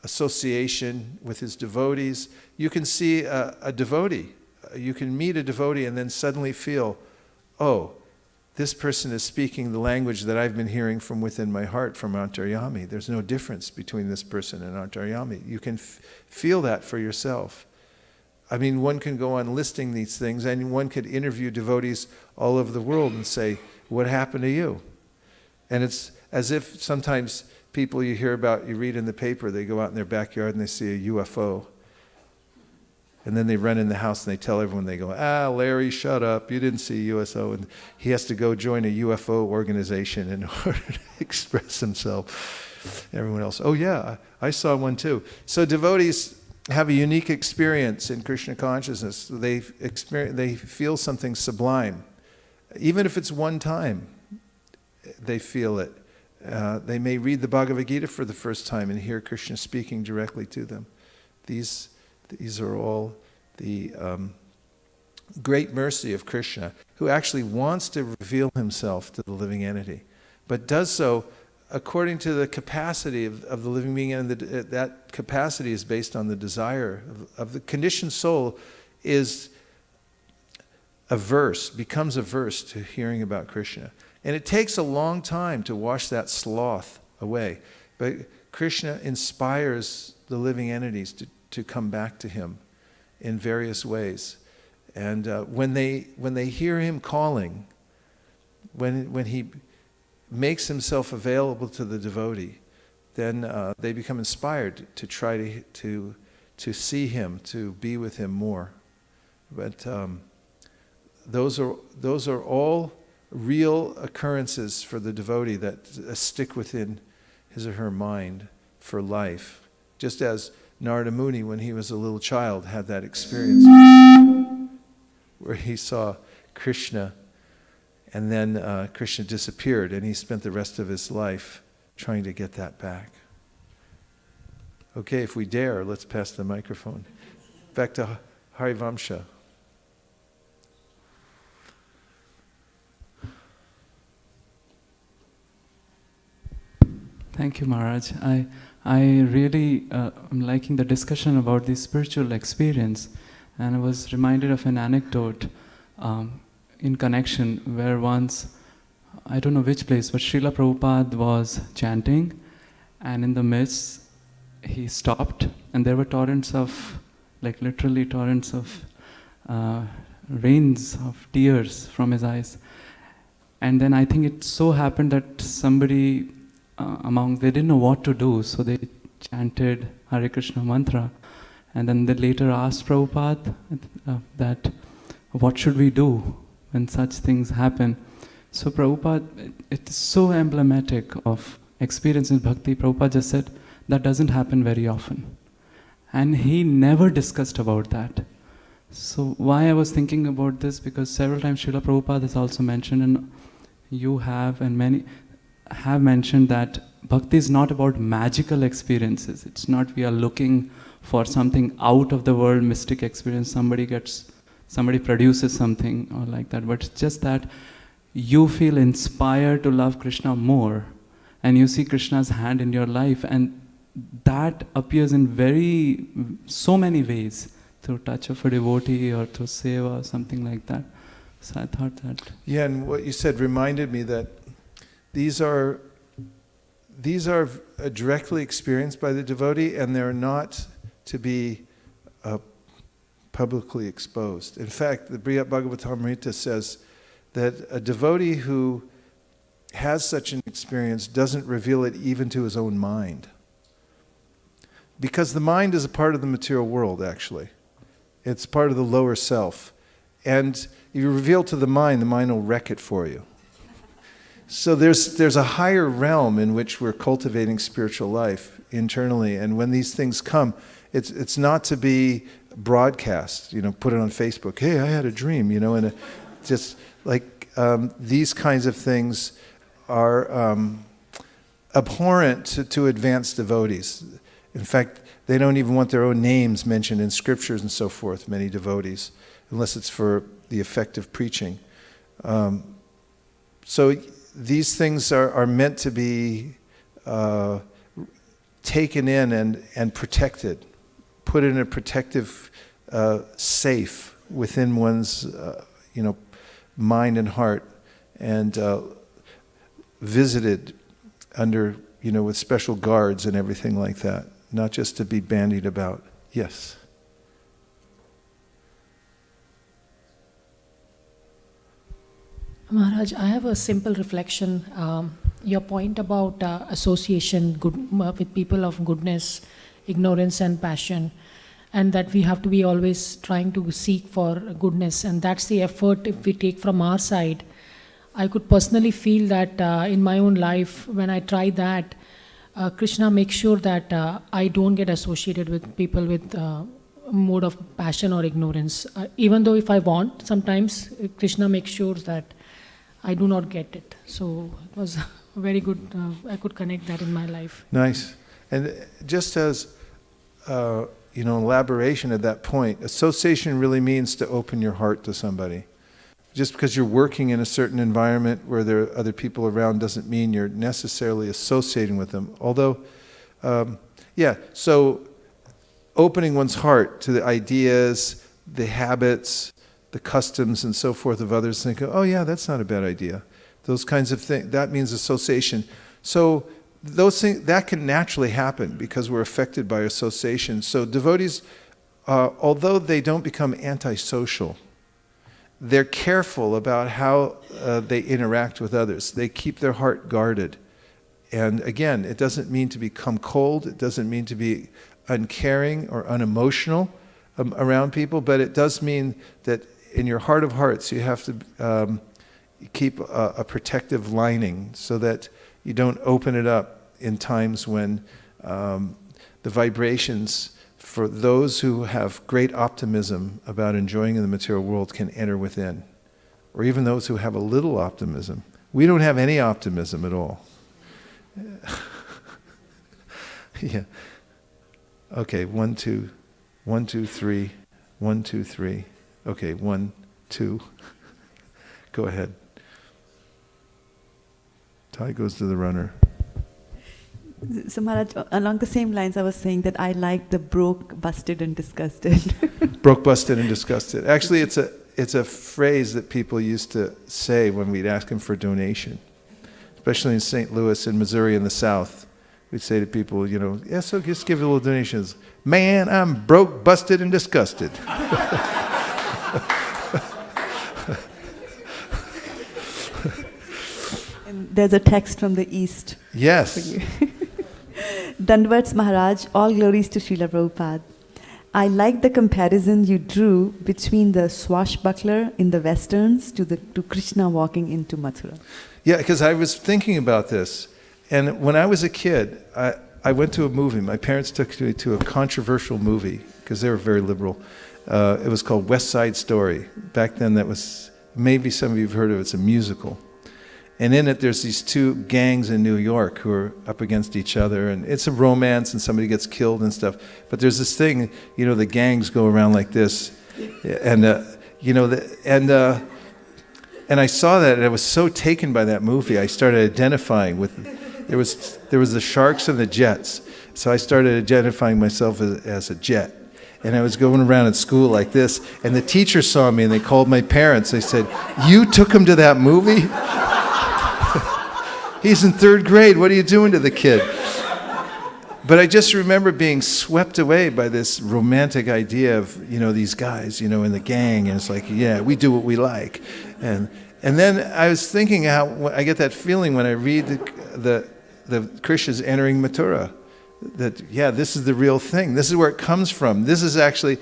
association with his devotees, you can see a devotee. You can meet a devotee and then suddenly feel, oh, this person is speaking the language that I've been hearing from within my heart, from Antaryami. There's no difference between this person and Antaryami. You can feel that for yourself. I mean, one can go on listing these things, and one could interview devotees all over the world and say, what happened to you? And it's as if sometimes people you hear about, you read in the paper, they go out in their backyard and they see a UFO. And then they run in the house and they tell everyone, they go, Larry, shut up, you didn't see a UFO. And he has to go join a UFO organization in order to express himself. Everyone else, oh yeah, I saw one too. So devotees have a unique experience in Krishna consciousness. They feel something sublime. Even if it's one time, they feel it. They may read the Bhagavad Gita for the first time and hear Krishna speaking directly to them. These are all the great mercy of Krishna, who actually wants to reveal himself to the living entity, but does so according to the capacity of the living being, and that capacity is based on the desire of the conditioned soul is becomes averse to hearing about Krishna. And it takes a long time to wash that sloth away. But Krishna inspires the living entities to come back to him in various ways. And when they hear him calling, when he makes himself available to the devotee, then they become inspired to try to see him, to be with him more. But those are all real occurrences for the devotee that stick within his or her mind for life. Just as Narada Muni, when he was a little child, had that experience where he saw Krishna, and then Krishna disappeared, and he spent the rest of his life trying to get that back. Okay, if we dare, let's pass the microphone. Back to Harivamsha. Thank you, Maharaj. I really am liking the discussion about the spiritual experience, and I was reminded of an anecdote in connection where once, I don't know which place, but Srila Prabhupada was chanting, and in the midst he stopped, and there were torrents of, like literally torrents of rains of tears from his eyes. And then I think it so happened that somebody they didn't know what to do, so they chanted Hare Krishna mantra, and then they later asked Prabhupada that what should we do when such things happen. So Prabhupada, it is so emblematic of experience in bhakti. Prabhupada just said that doesn't happen very often, and he never discussed about that. So why I was thinking about this, because several times Srila Prabhupada has also mentioned, and you have, and many have mentioned, that bhakti is not about magical experiences. It's not we are looking for something out of the world, mystic experience, somebody produces something or like that, but it's just that you feel inspired to love Krishna more, and you see Krishna's hand in your life, and that appears in so many ways, through touch of a devotee or through seva or something like that. So I thought that. Yeah, and what you said reminded me that these are directly experienced by the devotee, and they're not to be publicly exposed. In fact, the Brihad Bhagavatamrita says that a devotee who has such an experience doesn't reveal it even to his own mind. Because the mind is a part of the material world, actually. It's part of the lower self. And if you reveal to the mind will wreck it for you. So there's a higher realm in which we're cultivating spiritual life internally, and when these things come, it's not to be broadcast, put it on Facebook, hey, I had a dream, and just like these kinds of things are abhorrent to advanced devotees. In fact, they don't even want their own names mentioned in scriptures and so forth, many devotees, unless it's for the effect of preaching. So these things are meant to be taken in and protected, put in a protective safe within one's mind and heart, and visited under with special guards and everything like that, not just to be bandied about. Yes. Maharaj, I have a simple reflection. Your point about association with people of goodness, ignorance and passion, and that we have to be always trying to seek for goodness, and that's the effort if we take from our side. I could personally feel that in my own life, when I try that, Krishna makes sure that I don't get associated with people with mode of passion or ignorance. Even though if I want, sometimes Krishna makes sure that I do not get it. So it was very good. I could connect that in my life. Nice. And just as elaboration at that point, association really means to open your heart to somebody. Just because you're working in a certain environment where there are other people around doesn't mean you're necessarily associating with them. Although, so opening one's heart to the ideas, the habits, the customs and so forth of others, think, oh yeah, that's not a bad idea. Those kinds of things, that means association. So those things, that can naturally happen because we're affected by association. So devotees, although they don't become antisocial, they're careful about how they interact with others. They keep their heart guarded. And again, it doesn't mean to become cold. It doesn't mean to be uncaring or unemotional around people, but it does mean that in your heart of hearts, you have to keep a protective lining so that you don't open it up in times when the vibrations for those who have great optimism about enjoying in the material world can enter within. Or even those who have a little optimism. We don't have any optimism at all. Yeah. Okay, 1, 2, 1, 2, 3, 1, 2, 3. Okay, 1, 2. Go ahead. Tie goes to the runner. So Maharaj, along the same lines, I was saying that I like the broke, busted and disgusted. Broke, busted, and disgusted. Actually, it's a phrase that people used to say when we'd ask them for donation, especially in St. Louis and Missouri in the South. We'd say to people, you know, yeah, so just give a little donations. Man, I'm broke, busted, and disgusted. And there's a text from the East. Yes. For you. Dandavats Maharaj, all glories to Srila Prabhupada. I like the comparison you drew between the swashbuckler in the westerns to Krishna walking into Mathura. Yeah, because I was thinking about this. And when I was a kid, I went to a movie. My parents took me to a controversial movie because they were very liberal. It was called West Side Story. Back then, that was, maybe some of you have heard of it, it's a musical. And in it, there's these two gangs in New York who are up against each other. And it's a romance and somebody gets killed and stuff. But there's this thing, you know, the gangs go around like this. And, you know, and I saw that and I was so taken by that movie. I started identifying with, there was the sharks and the jets. So I started identifying myself as a jet. And I was going around at school like this. And the teacher saw me and they called my parents. They said, "You took him to that movie? He's in 3rd grade. What are you doing to the kid?" But I just remember being swept away by this romantic idea of, you know, these guys, you know, in the gang. And it's like, yeah, we do what we like. And then I was thinking how I get that feeling when I read the Krishna's entering Mathura. That, yeah, this is the real thing. This is where it comes from. This is actually,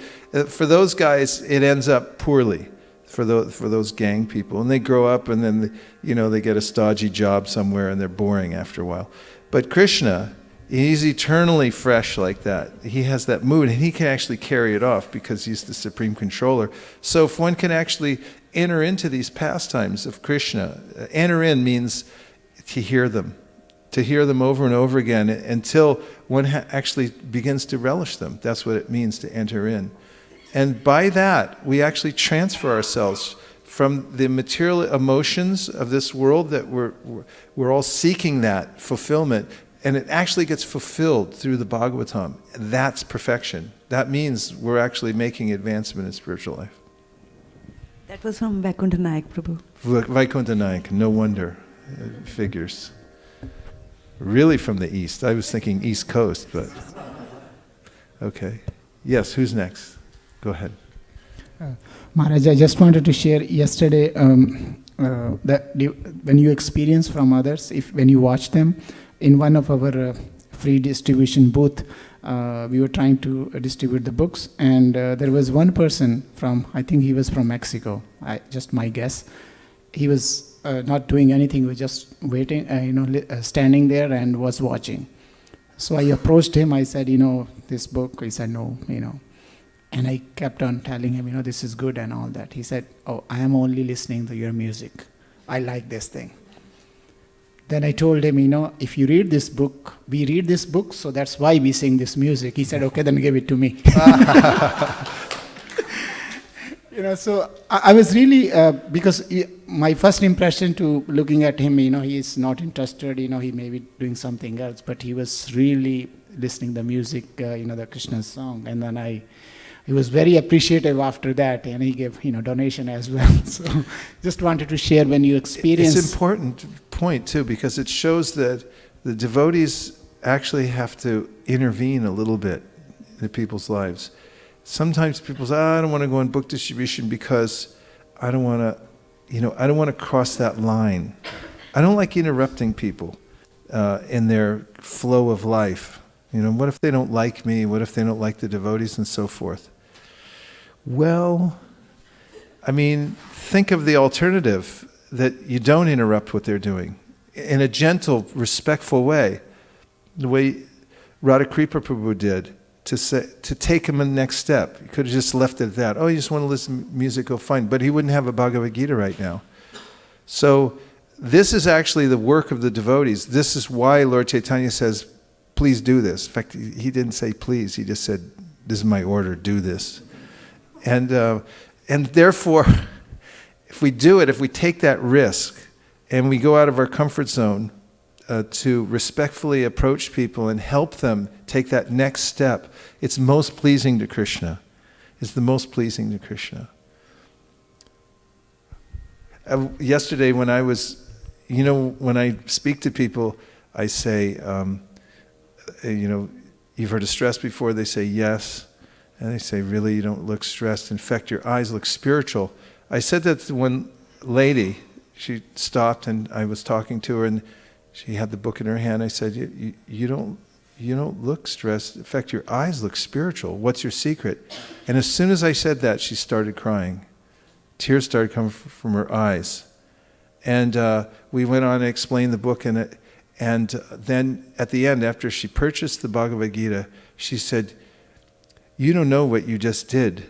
for those guys, it ends up poorly. For those gang people. And they grow up and then, you know, they get a stodgy job somewhere and they're boring after a while. But Krishna, he's eternally fresh like that. He has that mood and he can actually carry it off because he's the supreme controller. So if one can actually enter into these pastimes of Krishna, enter in means to hear them over and over again until one actually begins to relish them. That's what it means to enter in. And by that, we actually transfer ourselves from the material emotions of this world that we're all seeking that fulfillment, and it actually gets fulfilled through the Bhagavatam. That's perfection. That means we're actually making advancement in spiritual life. That was from Vaikuntha Nayak Prabhu. Vaikuntha Nayak, no wonder. Figures. Really from the East. I was thinking East Coast, but... Okay. Yes, who's next? Go ahead. Maharaj, I just wanted to share yesterday that when you experience from others, when you watch them, in one of our free distribution booth, we were trying to distribute the books, and there was one person from, I think he was from Mexico, just my guess. He was not doing anything, he was just waiting, standing there and was watching. So I approached him, I said, this book, he said, no, And I kept on telling him, this is good and all that. He said, oh, I am only listening to your music. I like this thing. Then I told him, if you read this book, we read this book, so that's why we sing this music. He said, okay, then give it to me. So I was really, because my first impression to looking at him, he is not interested, he may be doing something else, but he was really listening the music, the Krishna song. And then he was very appreciative after that, and he gave, donation as well. So just wanted to share when you experience. It's an important point too, because it shows that the devotees actually have to intervene a little bit in people's lives. Sometimes people say, I don't want to go on book distribution because I don't want to, I don't want to cross that line. I don't like interrupting people in their flow of life. What if they don't like me? What if they don't like the devotees and so forth? Well, think of the alternative, that you don't interrupt what they're doing in a gentle, respectful way, the way Radhakripa Prabhu did, to take him in the next step. He could have just left it at that. Oh, you just want to listen to music, go fine. But he wouldn't have a Bhagavad Gita right now. So this is actually the work of the devotees. This is why Lord Chaitanya says, please do this. In fact, he didn't say please. He just said, this is my order, do this. And therefore, if we do it, if we take that risk and we go out of our comfort zone to respectfully approach people and help them take that next step, it's most pleasing to Krishna. It's the most pleasing to Krishna. Yesterday when I was, when I speak to people, I say, you've heard of stress before? They say, yes. And they say, really, you don't look stressed. In fact, your eyes look spiritual. I said that to one lady. She stopped and I was talking to her and she had the book in her hand. I said, you don't look stressed. In fact, your eyes look spiritual. What's your secret? And as soon as I said that, she started crying. Tears started coming from her eyes. And we went on and explained the book. And then at the end, after she purchased the Bhagavad Gita, she said, you don't know what you just did.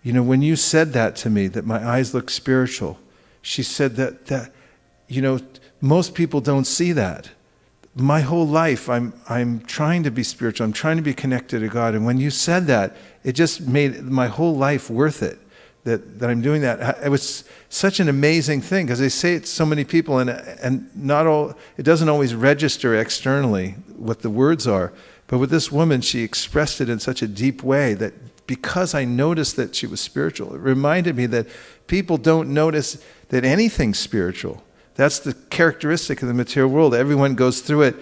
When you said that to me, that my eyes look spiritual, she said that most people don't see that. My whole life, I'm trying to be spiritual. I'm trying to be connected to God. And when you said that, it just made my whole life worth it. That I'm doing that. It was such an amazing thing because they say it to so many people, and not all. It doesn't always register externally what the words are. But with this woman, she expressed it in such a deep way that because I noticed that she was spiritual, it reminded me that people don't notice that anything's spiritual. That's the characteristic of the material world. Everyone goes through it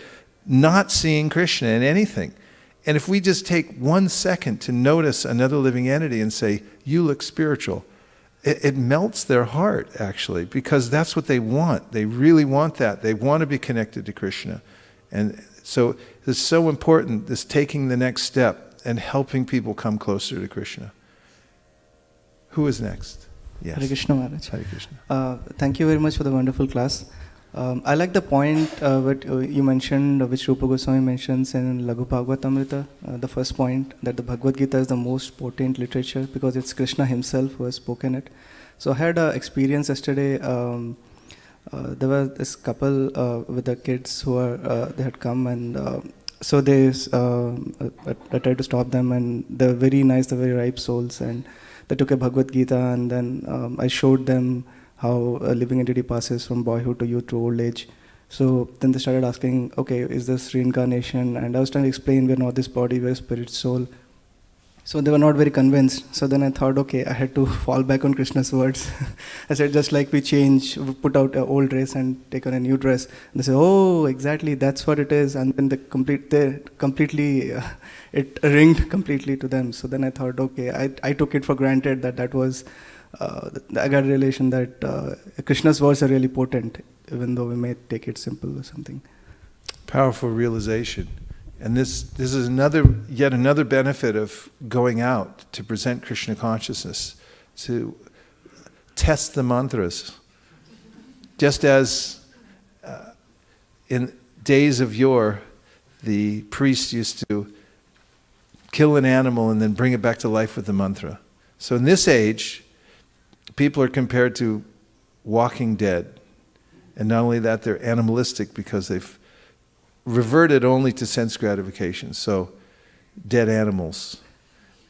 not seeing Krishna in anything. And if we just take 1 second to notice another living entity and say, you look spiritual, it melts their heart, actually, because that's what they want. They really want that. They want to be connected to Krishna. And so it's so important, this taking the next step and helping people come closer to Krishna. Who is next? Yes. Hare Krishna Maharaj. Hare Krishna. Thank you very much for the wonderful class. I like the point what you mentioned, which Rupa Goswami mentions in Laghu Bhagavatamrita, the first point, that the Bhagavad Gita is the most potent literature because it's Krishna himself who has spoken it. So I had an experience yesterday. There was this couple with the kids who they had come, and so I tried to stop them, and they're very nice, they're very ripe souls, and they took a Bhagavad Gita, and then I showed them how a living entity passes from boyhood to youth to old age. So then they started asking, okay, is this reincarnation? And I was trying to explain, we're not this body, we're spirit, soul. So they were not very convinced. So then I thought, okay, I had to fall back on Krishna's words. I said, just like we put out an old dress and take on a new dress. And they said, oh, exactly, that's what it is. And then it ringed completely to them. So then I thought, okay, I took it for granted that was, I got a realization that Krishna's words are really potent, even though we may take it simple or something. Powerful realization. And this is yet another benefit of going out to present Krishna consciousness, to test the mantras. Just as in days of yore, the priest used to kill an animal and then bring it back to life with the mantra. So in this age, people are compared to walking dead. And not only that, they're animalistic because they've reverted only to sense gratification. So, dead animals.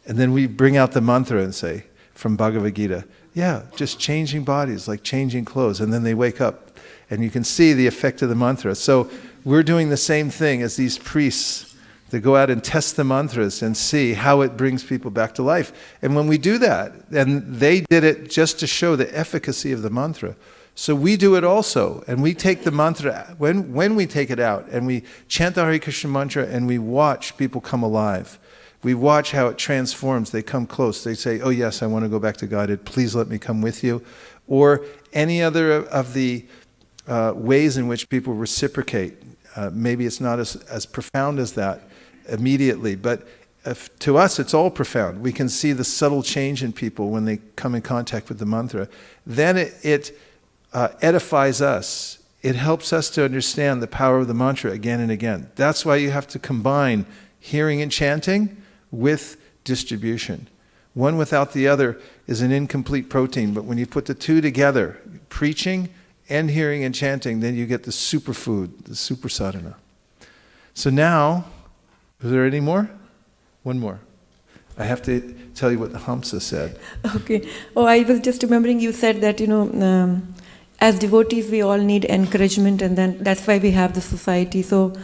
And then we bring out the mantra and say, from Bhagavad Gita, yeah, just changing bodies, like changing clothes. And then they wake up. And you can see the effect of the mantra. So, we're doing the same thing as these priests. They go out and test the mantras and see how it brings people back to life. And when we do that, and they did it just to show the efficacy of the mantra. So we do it also, and we take the mantra, when we take it out, and we chant the Hare Krishna mantra, and we watch people come alive. We watch how it transforms. They come close. They say, oh yes, I want to go back to Godhead. Please let me come with you. Or any other of the ways in which people reciprocate. Maybe it's not as profound as that immediately, but to us it's all profound. We can see the subtle change in people when they come in contact with the mantra. Then it edifies us. It helps us to understand the power of the mantra again and again. That's why you have to combine hearing and chanting with distribution. One without the other is an incomplete protein, but when you put the two together, preaching and hearing and chanting, then you get the superfood, the super sadhana. So now, is there any more? One more. I have to tell you what the Hamsa said. Okay. Oh, I was just remembering you said that, as devotees we all need encouragement, and then that's why we have the society. So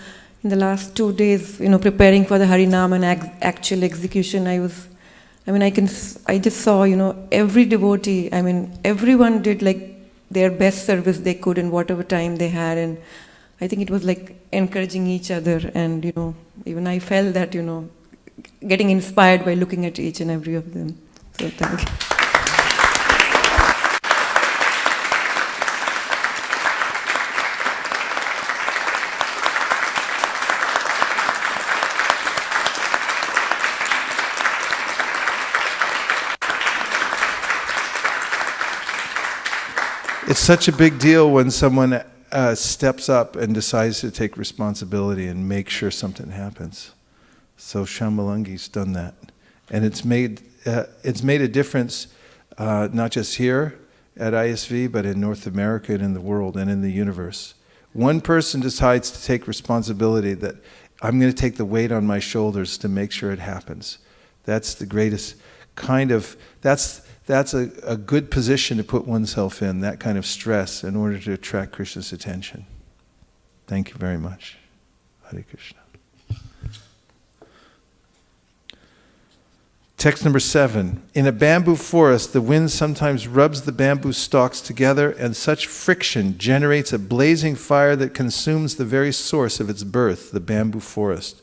in the last 2 days, preparing for the Harinam and actual execution, I just saw, every devotee, everyone did like their best service they could in whatever time they had, and I think it was like encouraging each other, and even I felt that, getting inspired by looking at each and every of them. So thank you. It's such a big deal when someone steps up and decides to take responsibility and make sure something happens. So Shambhalangi's done that, and it's made a difference not just here at ISV, but in North America and in the world and in the universe. One person decides to take responsibility that I'm going to take the weight on my shoulders to make sure it happens. That's the greatest kind of, that's a good position to put oneself in, that kind of stress, in order to attract Krishna's attention. Thank you very much. Hare Krishna. Text number 7. In a bamboo forest, the wind sometimes rubs the bamboo stalks together, and such friction generates a blazing fire that consumes the very source of its birth, the bamboo forest.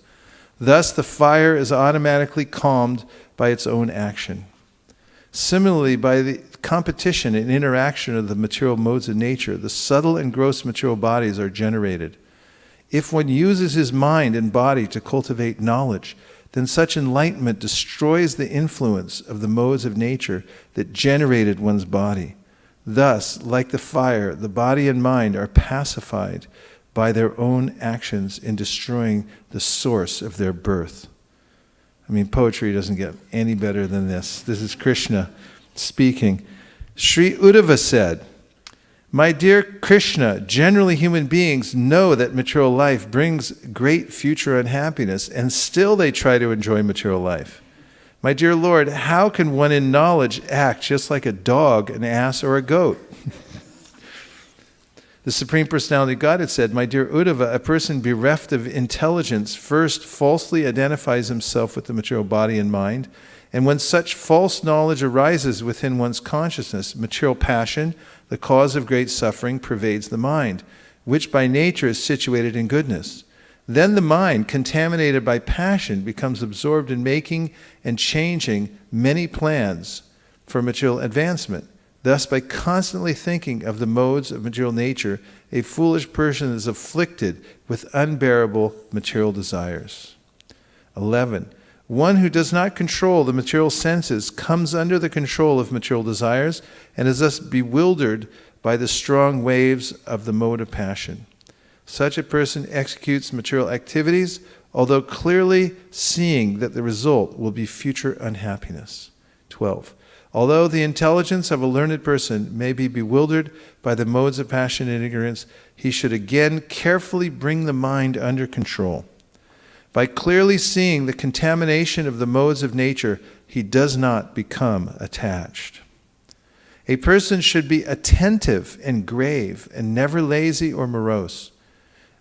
Thus, the fire is automatically calmed by its own action. Similarly, by the competition and interaction of the material modes of nature, the subtle and gross material bodies are generated. If one uses his mind and body to cultivate knowledge, then such enlightenment destroys the influence of the modes of nature that generated one's body. Thus, like the fire, the body and mind are pacified by their own actions in destroying the source of their birth. Poetry doesn't get any better than this. This is Krishna speaking. Sri Uddhava said, "My dear Krishna, generally human beings know that material life brings great future unhappiness, and still they try to enjoy material life. My dear Lord, how can one in knowledge act just like a dog, an ass, or a goat?" The Supreme Personality of Godhead said, "My dear Uddhava, a person bereft of intelligence first falsely identifies himself with the material body and mind, and when such false knowledge arises within one's consciousness, material passion, the cause of great suffering, pervades the mind, which by nature is situated in goodness. Then the mind, contaminated by passion, becomes absorbed in making and changing many plans for material advancement. Thus, by constantly thinking of the modes of material nature, a foolish person is afflicted with unbearable material desires." 11. One who does not control the material senses comes under the control of material desires and is thus bewildered by the strong waves of the mode of passion. Such a person executes material activities, although clearly seeing that the result will be future unhappiness. 12. Although the intelligence of a learned person may be bewildered by the modes of passion and ignorance, he should again carefully bring the mind under control. By clearly seeing the contamination of the modes of nature, he does not become attached. A person should be attentive and grave and never lazy or morose.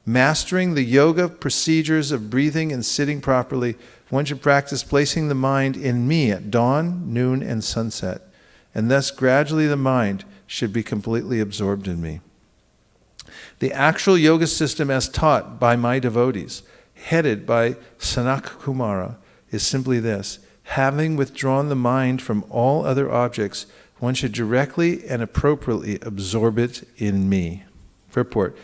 Mastering the yoga procedures of breathing and sitting properly, one should practice placing the mind in me at dawn, noon, and sunset, and thus gradually the mind should be completely absorbed in me. The actual yoga system as taught by my devotees, headed by Sanaka Kumara, is simply this: having withdrawn the mind from all other objects, one should directly and appropriately absorb it in me. Purport.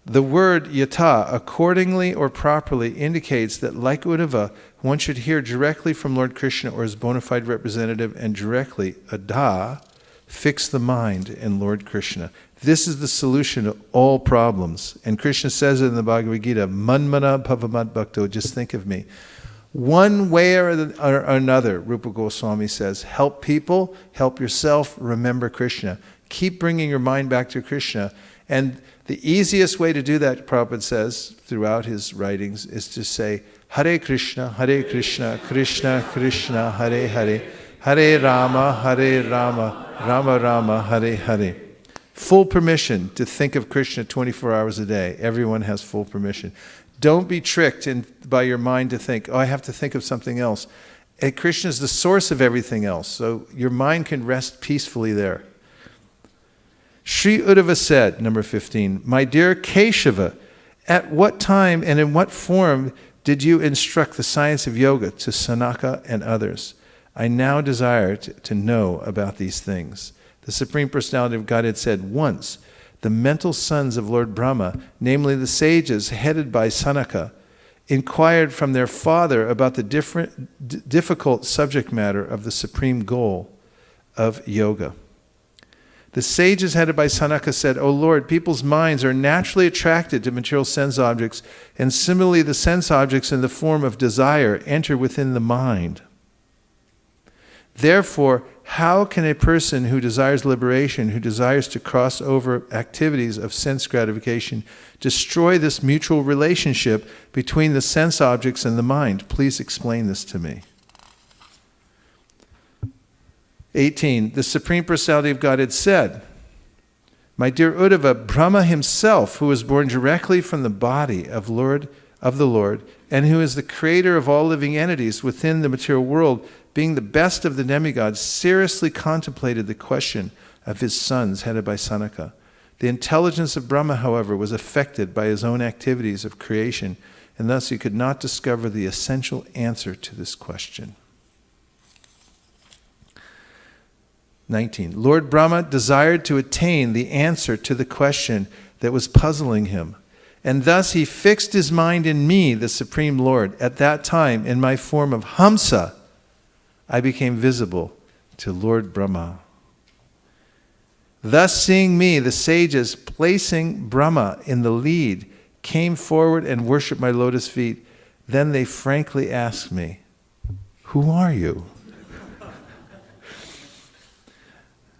The word yata, accordingly or properly, indicates that, like Uddhava, one should hear directly from Lord Krishna or his bona fide representative, and directly, ada, fix the mind in Lord Krishna. This is the solution to all problems. And Krishna says it in the Bhagavad Gita, manmana bhavamad bhakto, just think of me. One way or another, Rupa Goswami says, help people, help yourself, remember Krishna. Keep bringing your mind back to Krishna. And The easiest way to do that, Prabhupada says throughout his writings, is to say, Hare Krishna, Krishna Krishna, Hare Hare, Hare Rama, Rama Rama, Hare Hare. Full permission to think of Krishna 24 hours a day. Everyone has full permission. Don't be tricked by your mind to think, oh, I have to think of something else. And Krishna is the source of everything else, so your mind can rest peacefully there. Sri Uddhava said, number 15, my dear Keshava, at what time and in what form did you instruct the science of yoga to Sanaka and others? I now desire to know about these things. The Supreme Personality of Godhead said, once the mental sons of Lord Brahma, namely the sages headed by Sanaka, inquired from their father about the difficult subject matter of the supreme goal of yoga. The sages headed by Sanaka said, O Lord, people's minds are naturally attracted to material sense objects, and similarly the sense objects in the form of desire enter within the mind. Therefore, how can a person who desires liberation, who desires to cross over activities of sense gratification, destroy this mutual relationship between the sense objects and the mind? Please explain this to me. 18. The Supreme Personality of Godhead said, my dear Uddhava, Brahma himself, who was born directly from the body of the Lord, and who is the creator of all living entities within the material world, being the best of the demigods, seriously contemplated the question of his sons headed by Sanaka. The intelligence of Brahma, however, was affected by his own activities of creation, and thus he could not discover the essential answer to this question. 19. Lord Brahma desired to attain the answer to the question that was puzzling him, and thus he fixed his mind in me, the Supreme Lord. At that time, in my form of Hamsa, I became visible to Lord Brahma. Thus, seeing me, the sages, placing Brahma in the lead, came forward and worshipped my lotus feet. Then they frankly asked me, who are you?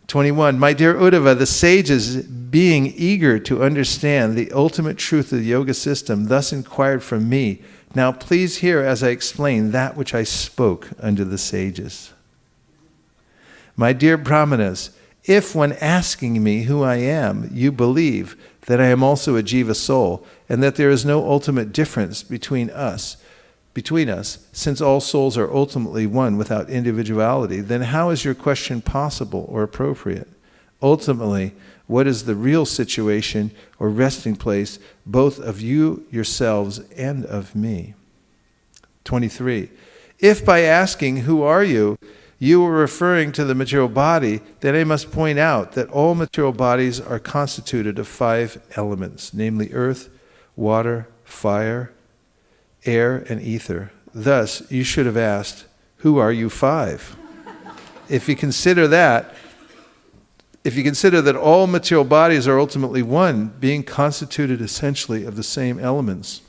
21. My dear Uddhava, the sages, being eager to understand the ultimate truth of the yoga system, thus inquired from me, now please hear as I explain that which I spoke unto the sages. My dear Brahmanas, if when asking me who I am, you believe that I am also a jiva soul, and that there is no ultimate difference between us, since all souls are ultimately one without individuality, then how is your question possible or appropriate? Ultimately, what is the real situation or resting place both of you yourselves and of me? 23. If by asking, who are you, you were referring to the material body, then I must point out that all material bodies are constituted of 5 elements, namely earth, water, fire, air, and ether. Thus, you should have asked, who are you 5? If you consider that all material bodies are ultimately one, being constituted essentially of the same elements,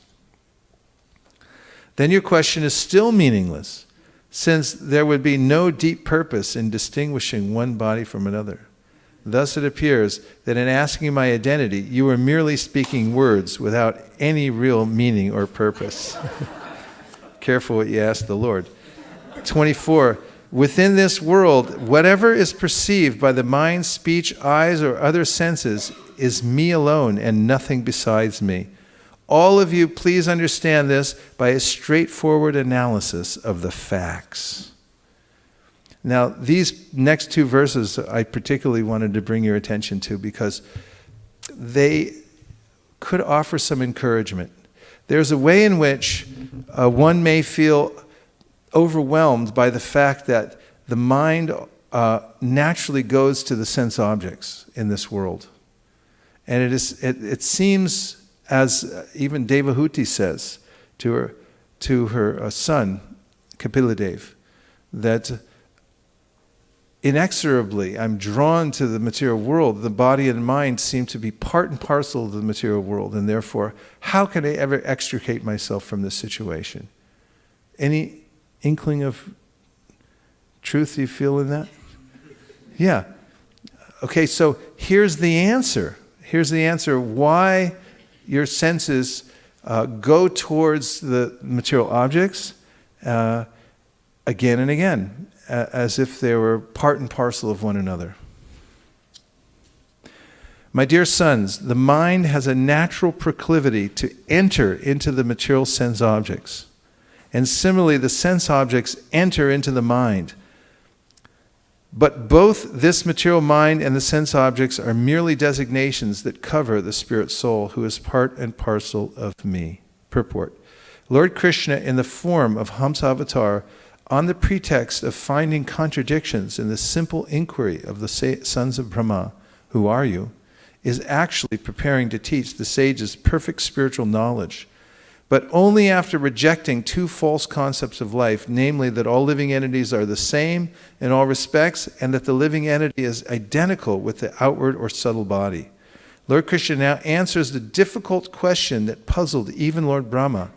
then your question is still meaningless, since there would be no deep purpose in distinguishing one body from another. Thus it appears that in asking my identity, you are merely speaking words without any real meaning or purpose. Careful what you ask the Lord. 24. Within this world, whatever is perceived by the mind, speech, eyes, or other senses is me alone and nothing besides me. All of you, please understand this by a straightforward analysis of the facts. Now, these next 2 verses I particularly wanted to bring your attention to because they could offer some encouragement. There's a way in which one may feel overwhelmed by the fact that the mind naturally goes to the sense objects in this world. And it seems, as even Devahuti says to her son, Kapiladev, that inexorably I'm drawn to the material world. The body and mind seem to be part and parcel of the material world, and therefore, how can I ever extricate myself from this situation? Any inkling of truth you feel in that? Yeah. Okay, so here's the answer. Here's the answer why your senses go towards the material objects again and again, as if they were part and parcel of one another. My dear sons, the mind has a natural proclivity to enter into the material sense objects. And similarly, the sense objects enter into the mind. But both this material mind and the sense objects are merely designations that cover the spirit soul, who is part and parcel of me. Purport. Lord Krishna, in the form of Hamsa Avatar, on the pretext of finding contradictions in the simple inquiry of the sons of Brahma, who are you, is actually preparing to teach the sages perfect spiritual knowledge, but only after rejecting two false concepts of life, namely that all living entities are the same in all respects, and that the living entity is identical with the outward or subtle body. Lord Krishna now answers the difficult question that puzzled even Lord Brahma.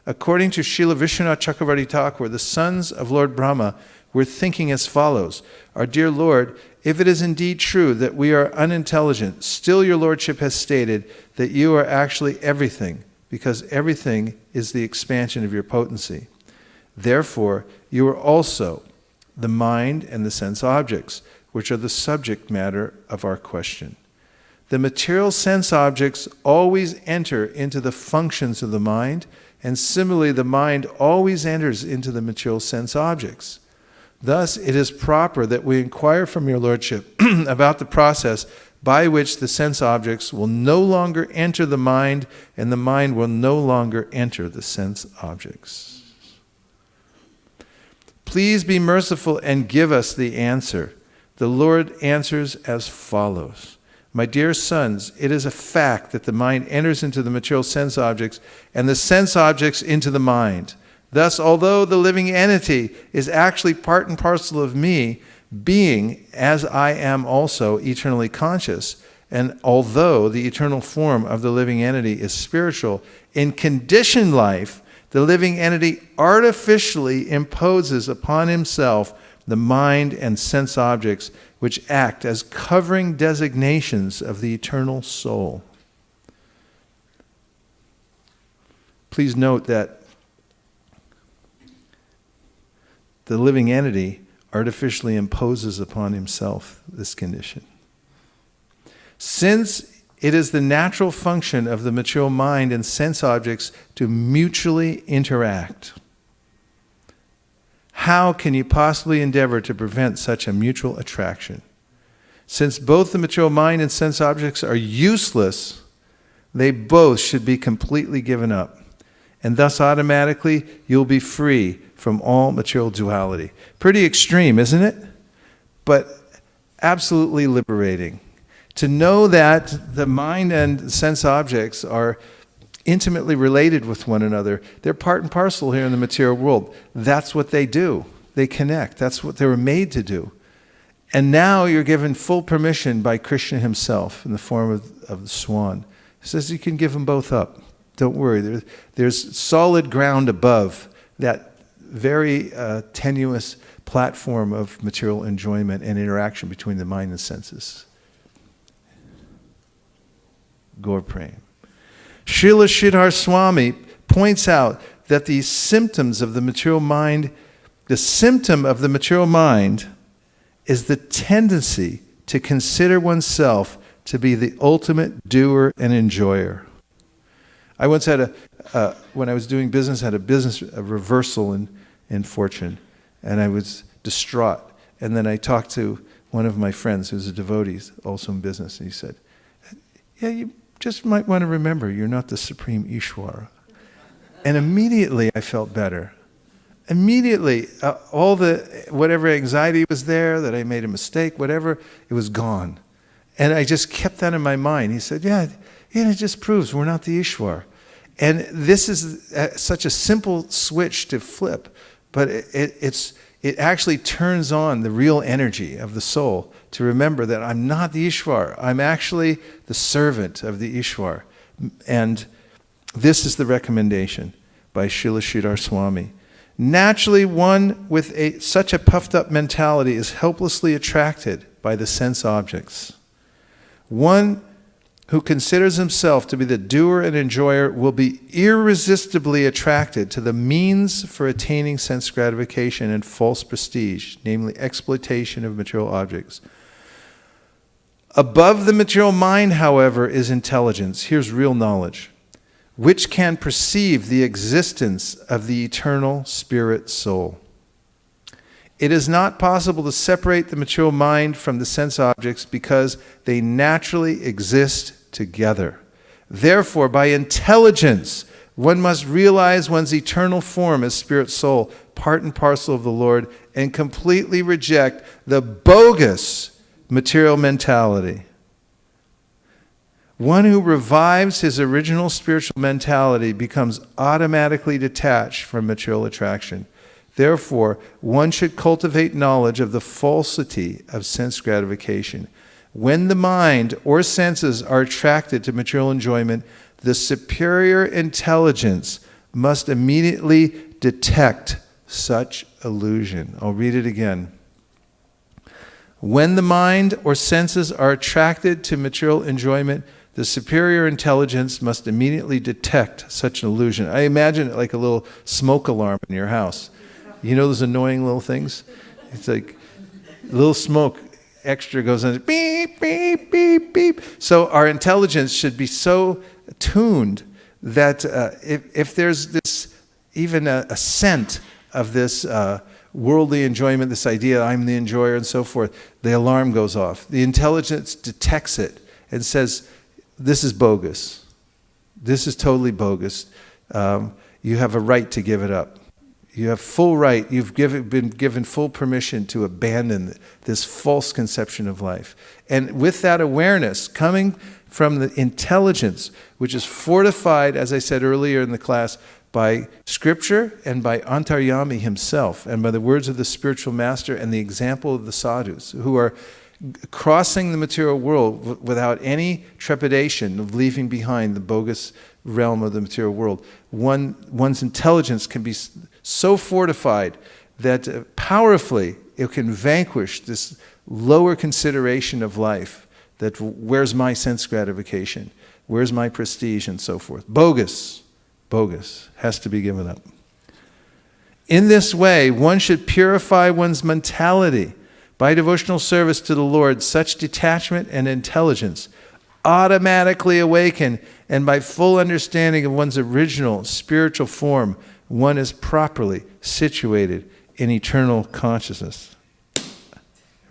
According to Srila Vishwanath Chakravarti Thakur, the sons of Lord Brahma were thinking as follows: Our dear Lord, if it is indeed true that we are unintelligent, still your Lordship has stated that you are actually everything, because everything is the expansion of your potency. Therefore, you are also the mind and the sense objects, which are the subject matter of our question. The material sense objects always enter into the functions of the mind, and similarly the mind always enters into the material sense objects. Thus, it is proper that we inquire from your Lordship about the process by which the sense objects will no longer enter the mind, and the mind will no longer enter the sense objects. Please be merciful and give us the answer. The Lord answers as follows. My dear sons, it is a fact that the mind enters into the material sense objects, and the sense objects into the mind. Thus, although the living entity is actually part and parcel of me, being, as I am also, eternally conscious, and although the eternal form of the living entity is spiritual, in conditioned life, the living entity artificially imposes upon himself the mind and sense objects, which act as covering designations of the eternal soul. Please note that the living entity artificially imposes upon himself this condition. Since it is the natural function of the material mind and sense objects to mutually interact, how can you possibly endeavor to prevent such a mutual attraction? Since both the material mind and sense objects are useless, they both should be completely given up. And thus automatically you'll be free from all material duality. Pretty extreme, isn't it? But absolutely liberating. To know that the mind and sense objects are intimately related with one another. They're part and parcel here in the material world. That's what they do. They connect. That's what they were made to do. And now you're given full permission by Krishna himself in the form of the swan. He says you can give them both up. Don't worry. There's solid ground above that very tenuous platform of material enjoyment and interaction between the mind and senses. Gaur Prem. Srila Sridhar Swami points out that the symptoms of the material mind, the symptom of the material mind is the tendency to consider oneself to be the ultimate doer and enjoyer. I once had when I was doing business, had a reversal in fortune, and I was distraught. And then I talked to one of my friends who's a devotee, also in business, and he said, yeah, you just might want to remember you're not the supreme Ishvara. And immediately I felt better. Immediately, all the, whatever anxiety was there, that I made a mistake, whatever, it was gone. And I just kept that in my mind. He said, yeah, it just proves we're not the Ishvara. And this is such a simple switch to flip, but it actually turns on the real energy of the soul to remember that I'm not the Ishvara. I'm actually the servant of the Ishvara. And this is the recommendation by Srila Sridhar Swami. Naturally, one with such a puffed up mentality is helplessly attracted by the sense objects. One who considers himself to be the doer and enjoyer will be irresistibly attracted to the means for attaining sense gratification and false prestige, namely exploitation of material objects. Above the material mind, however, is intelligence. Here's real knowledge, which can perceive the existence of the eternal spirit soul. It is not possible to separate the material mind from the sense objects because they naturally exist together. Therefore, by intelligence, one must realize one's eternal form as spirit soul, part and parcel of the Lord, and completely reject the bogus material mentality. One who revives his original spiritual mentality becomes automatically detached from material attraction. Therefore, one should cultivate knowledge of the falsity of sense gratification. When the mind or senses are attracted to material enjoyment, the superior intelligence must immediately detect such illusion. I'll read it again. When the mind or senses are attracted to material enjoyment, the superior intelligence must immediately detect such an illusion. I imagine it like a little smoke alarm in your house. You know those annoying little things? It's like a little smoke extra goes on, beep, beep, beep, beep. So our intelligence should be so tuned that if there's this, even a scent of this worldly enjoyment, this idea I'm the enjoyer and so forth, the alarm goes off. The intelligence detects it and says, this is bogus. This is totally bogus. You have a right to give it up. You have full right, you've been given full permission to abandon this false conception of life. And with that awareness coming from the intelligence, which is fortified, as I said earlier in the class, by scripture and by Antaryami himself, and by the words of the spiritual master and the example of the sadhus, who are crossing the material world without any trepidation of leaving behind the bogus realm of the material world. One's intelligence can be so fortified that powerfully it can vanquish this lower consideration of life, that where's my sense gratification, where's my prestige, and so forth. Bogus has to be given up. In this way, one should purify one's mentality. By devotional service to the Lord, such detachment and intelligence automatically awaken, and by full understanding of one's original spiritual form, one is properly situated in eternal consciousness.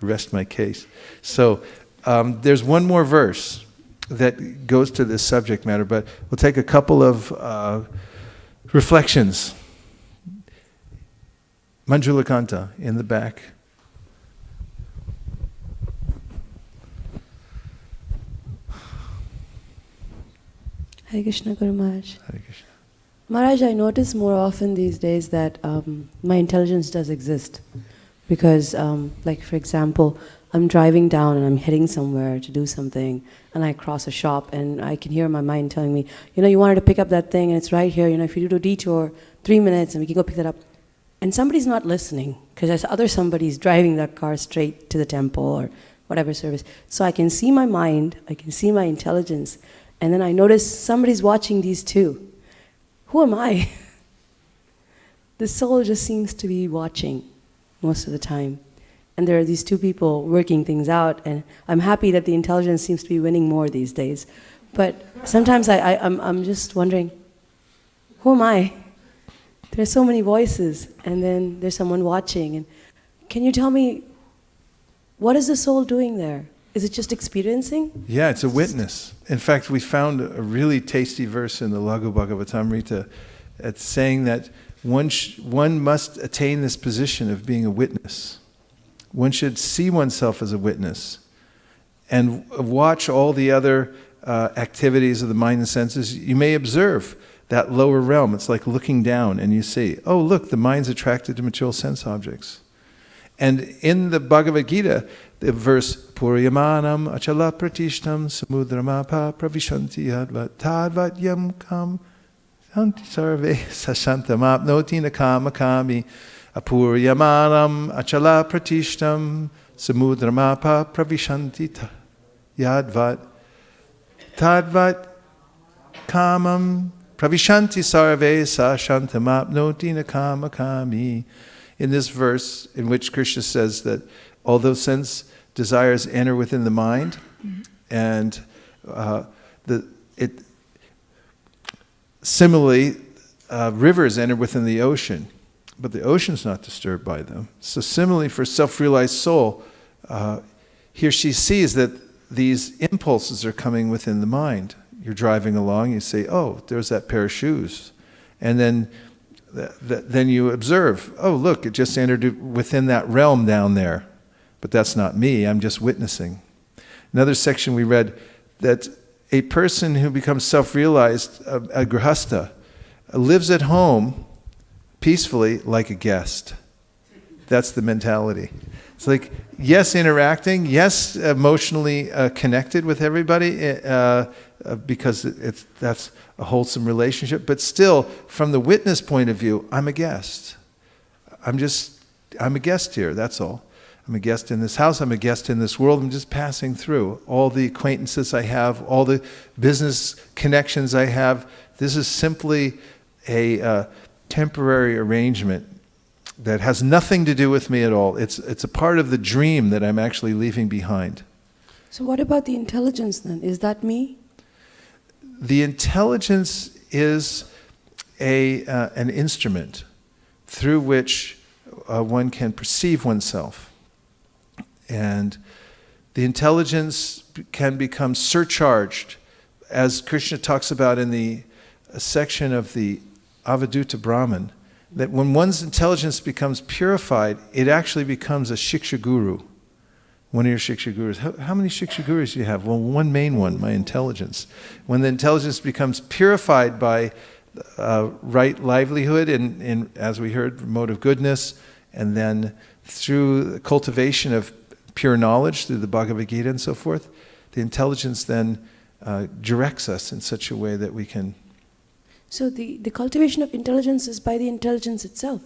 Rest my case. So there's one more verse that goes to this subject matter, but we'll take a couple of reflections. Manjula Kanta in the back. Hare Krishna, Guru Maharaj. Hare Krishna. Maharaj, I notice more often these days that my intelligence does exist. Because, like for example, I'm driving down and I'm heading somewhere to do something, and I cross a shop, and I can hear my mind telling me, you wanted to pick up that thing, and it's right here, if you do a detour, 3 minutes, and we can go pick that up. And somebody's not listening, because there's other somebody's driving that car straight to the temple or whatever service. So I can see my mind, I can see my intelligence, and then I notice somebody's watching these two. Who am I? The soul just seems to be watching most of the time. And there are these two people working things out, and I'm happy that the intelligence seems to be winning more these days. But sometimes I'm just wondering, who am I? There's so many voices, and then there's someone watching. And can you tell me, what is the soul doing there? Is it just experiencing? Yeah, it's a witness. In fact, we found a really tasty verse in the Laghu Bhagavatamrita. It's saying that one must attain this position of being a witness. One should see oneself as a witness and watch all the other activities of the mind and senses. You may observe that lower realm. It's like looking down and you see, oh, look, the mind's attracted to material sense objects. And in the Bhagavad Gita, the verse, Puryamanam achala pratishtam samudramapa pravishanti yadvat tadvat yam kam santi sarve sashantam apnoti nakama kami apuryamanam achala pratishtam samudramapa pravishanti yadvat Tadvat kamam pravishanti sarve sa shantamapnoti nakama kami. In this verse, in which Krishna says that although sense desires enter within the mind, and similarly, rivers enter within the ocean, but the ocean's not disturbed by them. So similarly, for self-realized soul, here she sees that these impulses are coming within the mind. You're driving along, you say, oh, there's that pair of shoes. And then you observe, oh, look, it just entered within that realm down there. But that's not me, I'm just witnessing. Another section we read, that a person who becomes self-realized, a grihastha, lives at home peacefully like a guest. That's the mentality. It's like, yes, interacting, yes, emotionally connected with everybody, because that's a wholesome relationship, but still, from the witness point of view, I'm a guest. I'm a guest here, that's all. I'm a guest in this house, I'm a guest in this world, I'm just passing through. All the acquaintances I have, all the business connections I have, this is simply a temporary arrangement that has nothing to do with me at all. It's a part of the dream that I'm actually leaving behind. So what about the intelligence then? Is that me? The intelligence is an instrument through which one can perceive oneself. And the intelligence can become surcharged, as Krishna talks about in the section of the Avadhuta Brahman, that when one's intelligence becomes purified, it actually becomes a Shiksha Guru. One of your Shiksha Gurus. How many Shiksha Gurus do you have? Well, one main one, my intelligence. When the intelligence becomes purified by right livelihood and, as we heard, mode of goodness, and then through the cultivation of pure knowledge, through the Bhagavad Gita and so forth, the intelligence then directs us in such a way that we can... So the cultivation of intelligence is by the intelligence itself.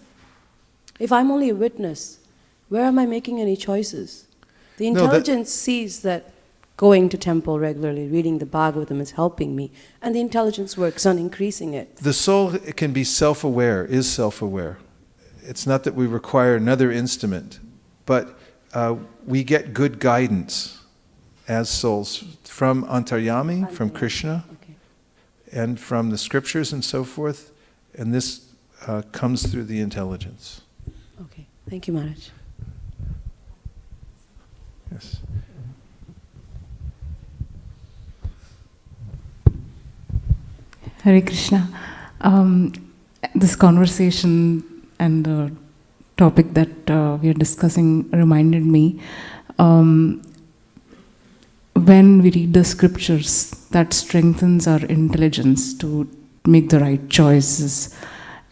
If I'm only a witness, where am I making any choices? The intelligence sees that going to temple regularly, reading the Bhagavatam is helping me, and the intelligence works on increasing it. The soul can be self-aware, is self-aware. It's not that we require another instrument, but we get good guidance as souls from Antaryami, from Krishna, and from the scriptures and so forth, and this comes through the intelligence. Okay, thank you, Maharaj. Yes. Hare Krishna. This conversation and the topic that we are discussing reminded me, when we read the scriptures, that strengthens our intelligence to make the right choices,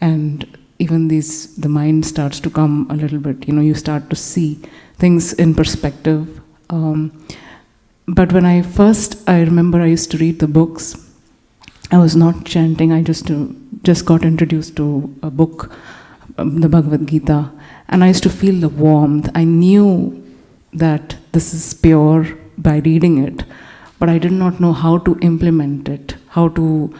and even the mind starts to come a little bit, you start to see things in perspective. But when I remember I used to read the books, I was not chanting, I just got introduced to a book, the Bhagavad Gita, and I used to feel the warmth. I knew that this is pure by reading it, but I did not know how to implement it, how to,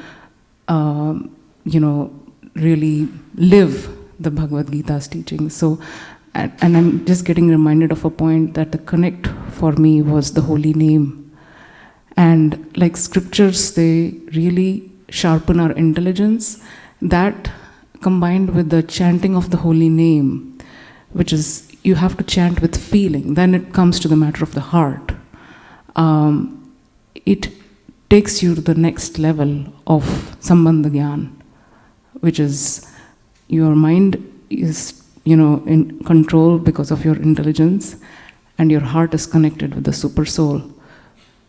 really live the Bhagavad Gita's teachings. So, and I'm just getting reminded of a point that the connect for me was the holy name. And like scriptures, they really sharpen our intelligence. That combined with the chanting of the holy name, which is, you have to chant with feeling, then it comes to the matter of the heart. It takes you to the next level of Sambandha Gyan, which is your mind is, in control because of your intelligence, and your heart is connected with the super soul.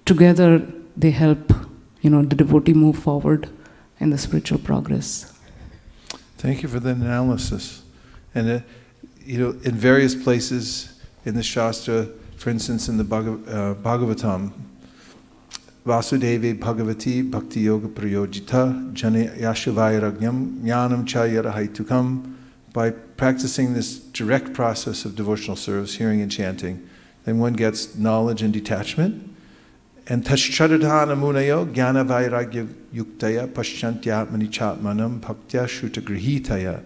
Together, they help, the devotee move forward in the spiritual progress. Thank you for the analysis. And, in various places in the Shastra, for instance, in the Bhagavatam, Vasudevi Bhagavati Bhakti Yoga Prayojita Jana Yashavairagyam Jnanam Chayarahaitukam. By practicing this direct process of devotional service, hearing and chanting, then one gets knowledge and detachment, And Tashchadadhana munayo jnana vairagya yuktaya paschantyatmani chatmanam bhaktya shrutagrihitaya.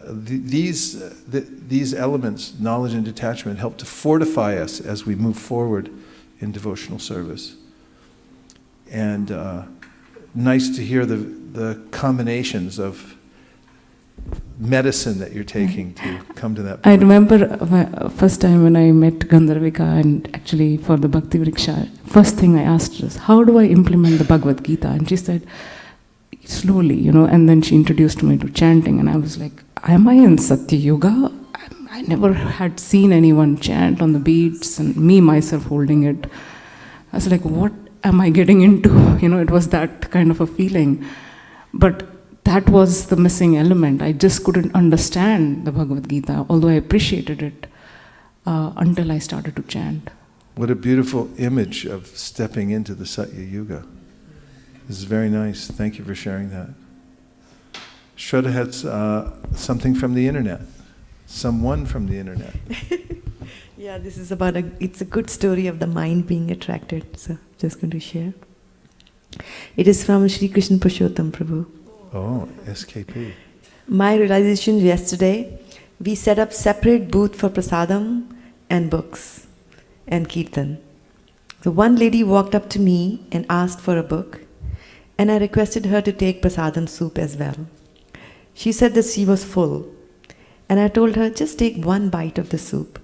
These elements, knowledge and detachment, help to fortify us as we move forward in devotional service. And nice to hear the combinations of medicine that you're taking to come to that point. I remember first time when I met Gandharvika, and actually for the Bhakti Vriksha, first thing I asked was, how do I implement the Bhagavad Gita? And she said, slowly, and then she introduced me to chanting, and I was like, am I in Satya Yuga? I never had seen anyone chant on the beats, and me myself holding it. I was like, what am I getting into? It was that kind of a feeling. But that was the missing element. I just couldn't understand the Bhagavad Gita, although I appreciated it until I started to chant. What a beautiful image of stepping into the Satya Yuga. This is very nice. Thank you for sharing that. Shraddha has something from the internet. Someone from the internet. Yeah, this is about it's a good story of the mind being attracted. So, just going to share. It is from Sri Krishna Prabhu. Oh, SKP. My realization yesterday, we set up separate booth for prasadam and books and kirtan. So one lady walked up to me and asked for a book, and I requested her to take prasadam soup as well. She said that she was full, and I told her, just take one bite of the soup,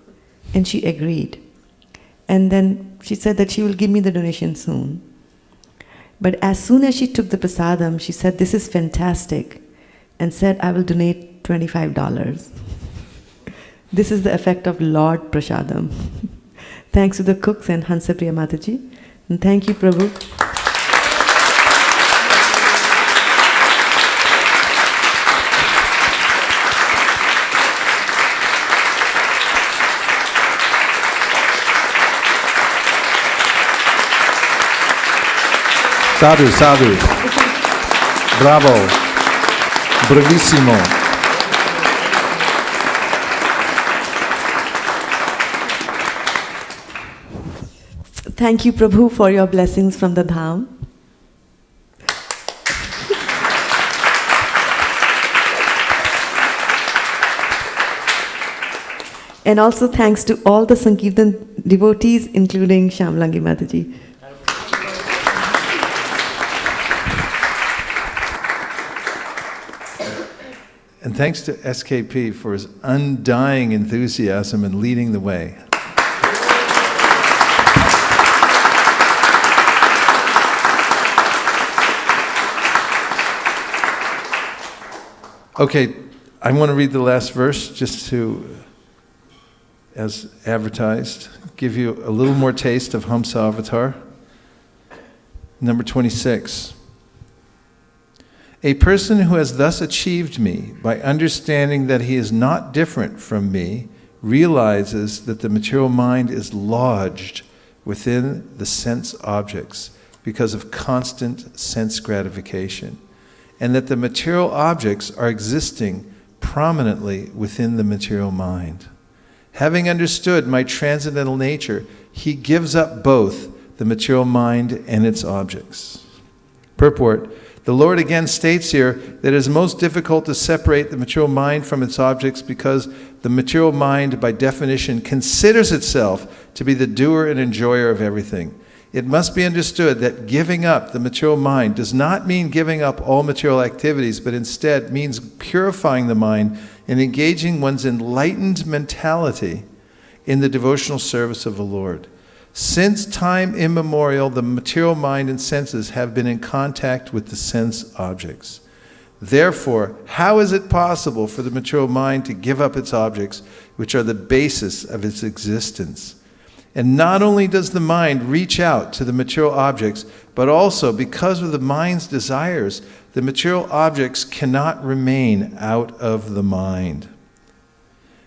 and she agreed. And then she said that she will give me the donation soon. But as soon as she took the prasadam, she said, this is fantastic, and said, I will donate $25. This is the effect of Lord Prasadam. Thanks to the cooks and Hamsa Mataji. And thank you, Prabhu. Sadhu, sadhu. Bravo. Bravissimo. Thank you, Prabhu, for your blessings from the Dham. And also thanks to all the Sankirtan devotees, including Shamlangi Mataji. And thanks to SKP for his undying enthusiasm and leading the way. Okay, I want to read the last verse just to, as advertised, give you a little more taste of Hamsa Avatar. Number 26. A person who has thus achieved me by understanding that he is not different from me realizes that the material mind is lodged within the sense objects because of constant sense gratification, and that the material objects are existing prominently within the material mind. Having understood my transcendental nature, he gives up both the material mind and its objects. Purport. The Lord again states here that it is most difficult to separate the material mind from its objects because the material mind, by definition, considers itself to be the doer and enjoyer of everything. It must be understood that giving up the material mind does not mean giving up all material activities, but instead means purifying the mind and engaging one's enlightened mentality in the devotional service of the Lord. Since time immemorial, the material mind and senses have been in contact with the sense objects. Therefore, how is it possible for the material mind to give up its objects, which are the basis of its existence? And not only does the mind reach out to the material objects, but also because of the mind's desires, the material objects cannot remain out of the mind,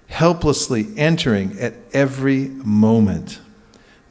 helplessly entering at every moment.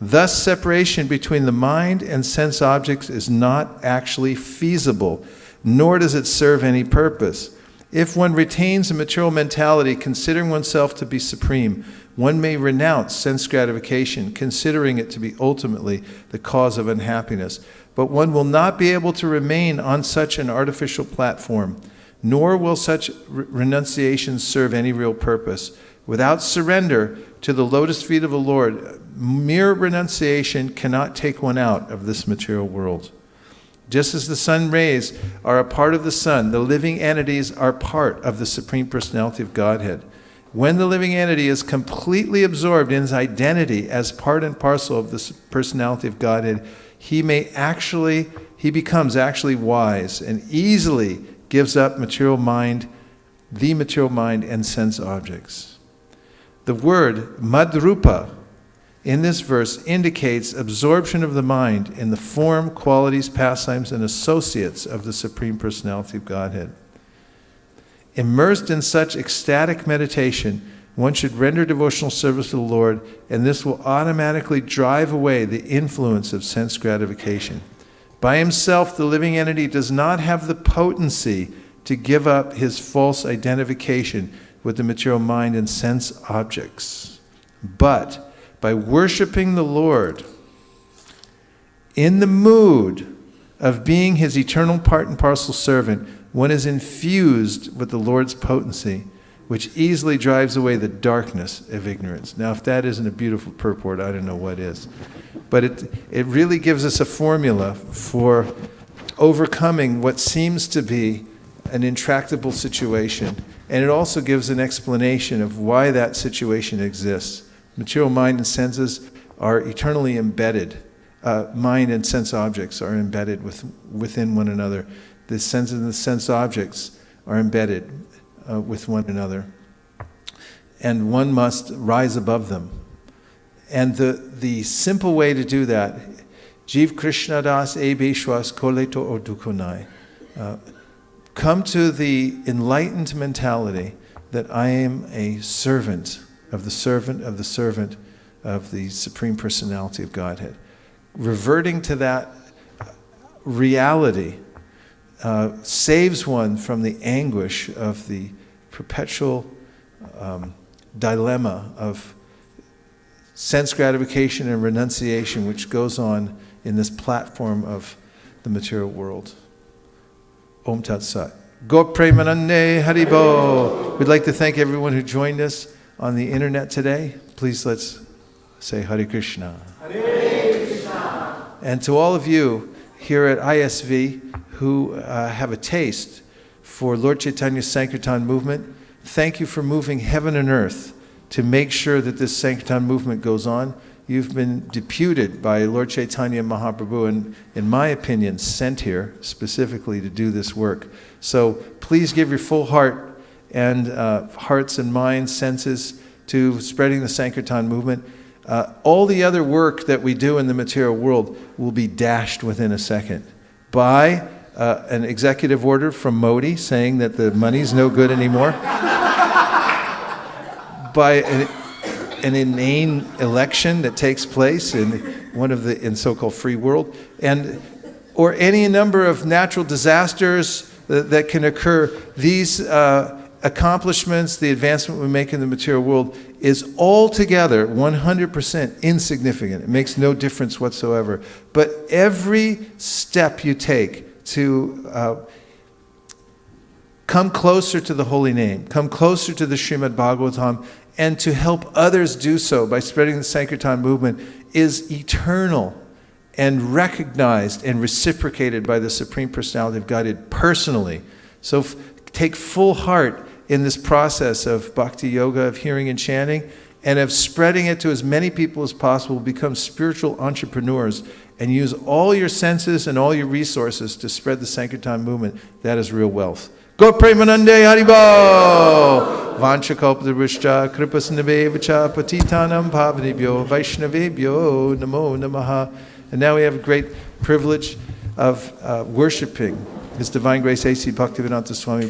Thus, separation between the mind and sense objects is not actually feasible, nor does it serve any purpose. If one retains a material mentality, considering oneself to be supreme, one may renounce sense gratification, considering it to be ultimately the cause of unhappiness. But one will not be able to remain on such an artificial platform, nor will such renunciations serve any real purpose. Without surrender to the lotus feet of the Lord, mere renunciation cannot take one out of this material world. Just as the sun rays are a part of the sun, the living entities are part of the Supreme Personality of Godhead. When the living entity is completely absorbed in his identity as part and parcel of the Personality of Godhead, he becomes actually wise and easily gives up the material mind and sense objects. The word madrupa in this verse indicates absorption of the mind in the form, qualities, pastimes, and associates of the Supreme Personality of Godhead. Immersed in such ecstatic meditation, one should render devotional service to the Lord, and this will automatically drive away the influence of sense gratification. By himself, the living entity does not have the potency to give up his false identification with the material mind and sense objects. But by worshiping the Lord in the mood of being his eternal part and parcel servant, one is infused with the Lord's potency, which easily drives away the darkness of ignorance. Now, if that isn't a beautiful purport, I don't know what is. But it really gives us a formula for overcoming what seems to be an intractable situation. And it also gives an explanation of why that situation exists. Material mind and senses are eternally embedded. Mind and sense objects are embedded within one another. The senses and the sense objects are embedded with one another. And one must rise above them. And the simple way to do that, Jiv Krishna Das E Beshwas Koleto Odukunai. Come to the enlightened mentality that I am a servant of the servant of the servant of the Supreme Personality of Godhead. Reverting to that reality saves one from the anguish of the perpetual dilemma of sense gratification and renunciation which goes on in this platform of the material world. Om Tat Sat. Go Premanande Haribo. We'd like to thank everyone who joined us on the internet today. Please let's say Hare Krishna. Hare Krishna. And to all of you here at ISV who have a taste for Lord Chaitanya's Sankirtan movement, thank you for moving heaven and earth to make sure that this Sankirtan movement goes on. You've been deputed by Lord Chaitanya Mahaprabhu and, in my opinion, sent here specifically to do this work. So please give your full heart and hearts and minds, senses to spreading the Sankirtan movement. All the other work that we do in the material world will be dashed within a second by an executive order from Modi saying that the money's no good anymore, by an inane election that takes place in so-called free world, or any number of natural disasters that can occur. These accomplishments, the advancement we make in the material world, is altogether 100% insignificant. It makes no difference whatsoever. But every step you take to come closer to the holy name, come closer to the Srimad Bhagavatam, and to help others do so by spreading the Sankirtan movement is eternal and recognized and reciprocated by the Supreme Personality of Godhead personally. So take full heart in this process of bhakti yoga, of hearing and chanting, and of spreading it to as many people as possible. Become spiritual entrepreneurs and use all your senses and all your resources to spread the Sankirtan movement. That is real wealth. Go Premanande Haribo! Vanchakalpadrishcha Kripasnabevacha Patitanam Pavanebhyo Vaishnavebhyo Namo Namaha. And now we have a great privilege of worshiping His Divine Grace A.C. Bhaktivedanta Swami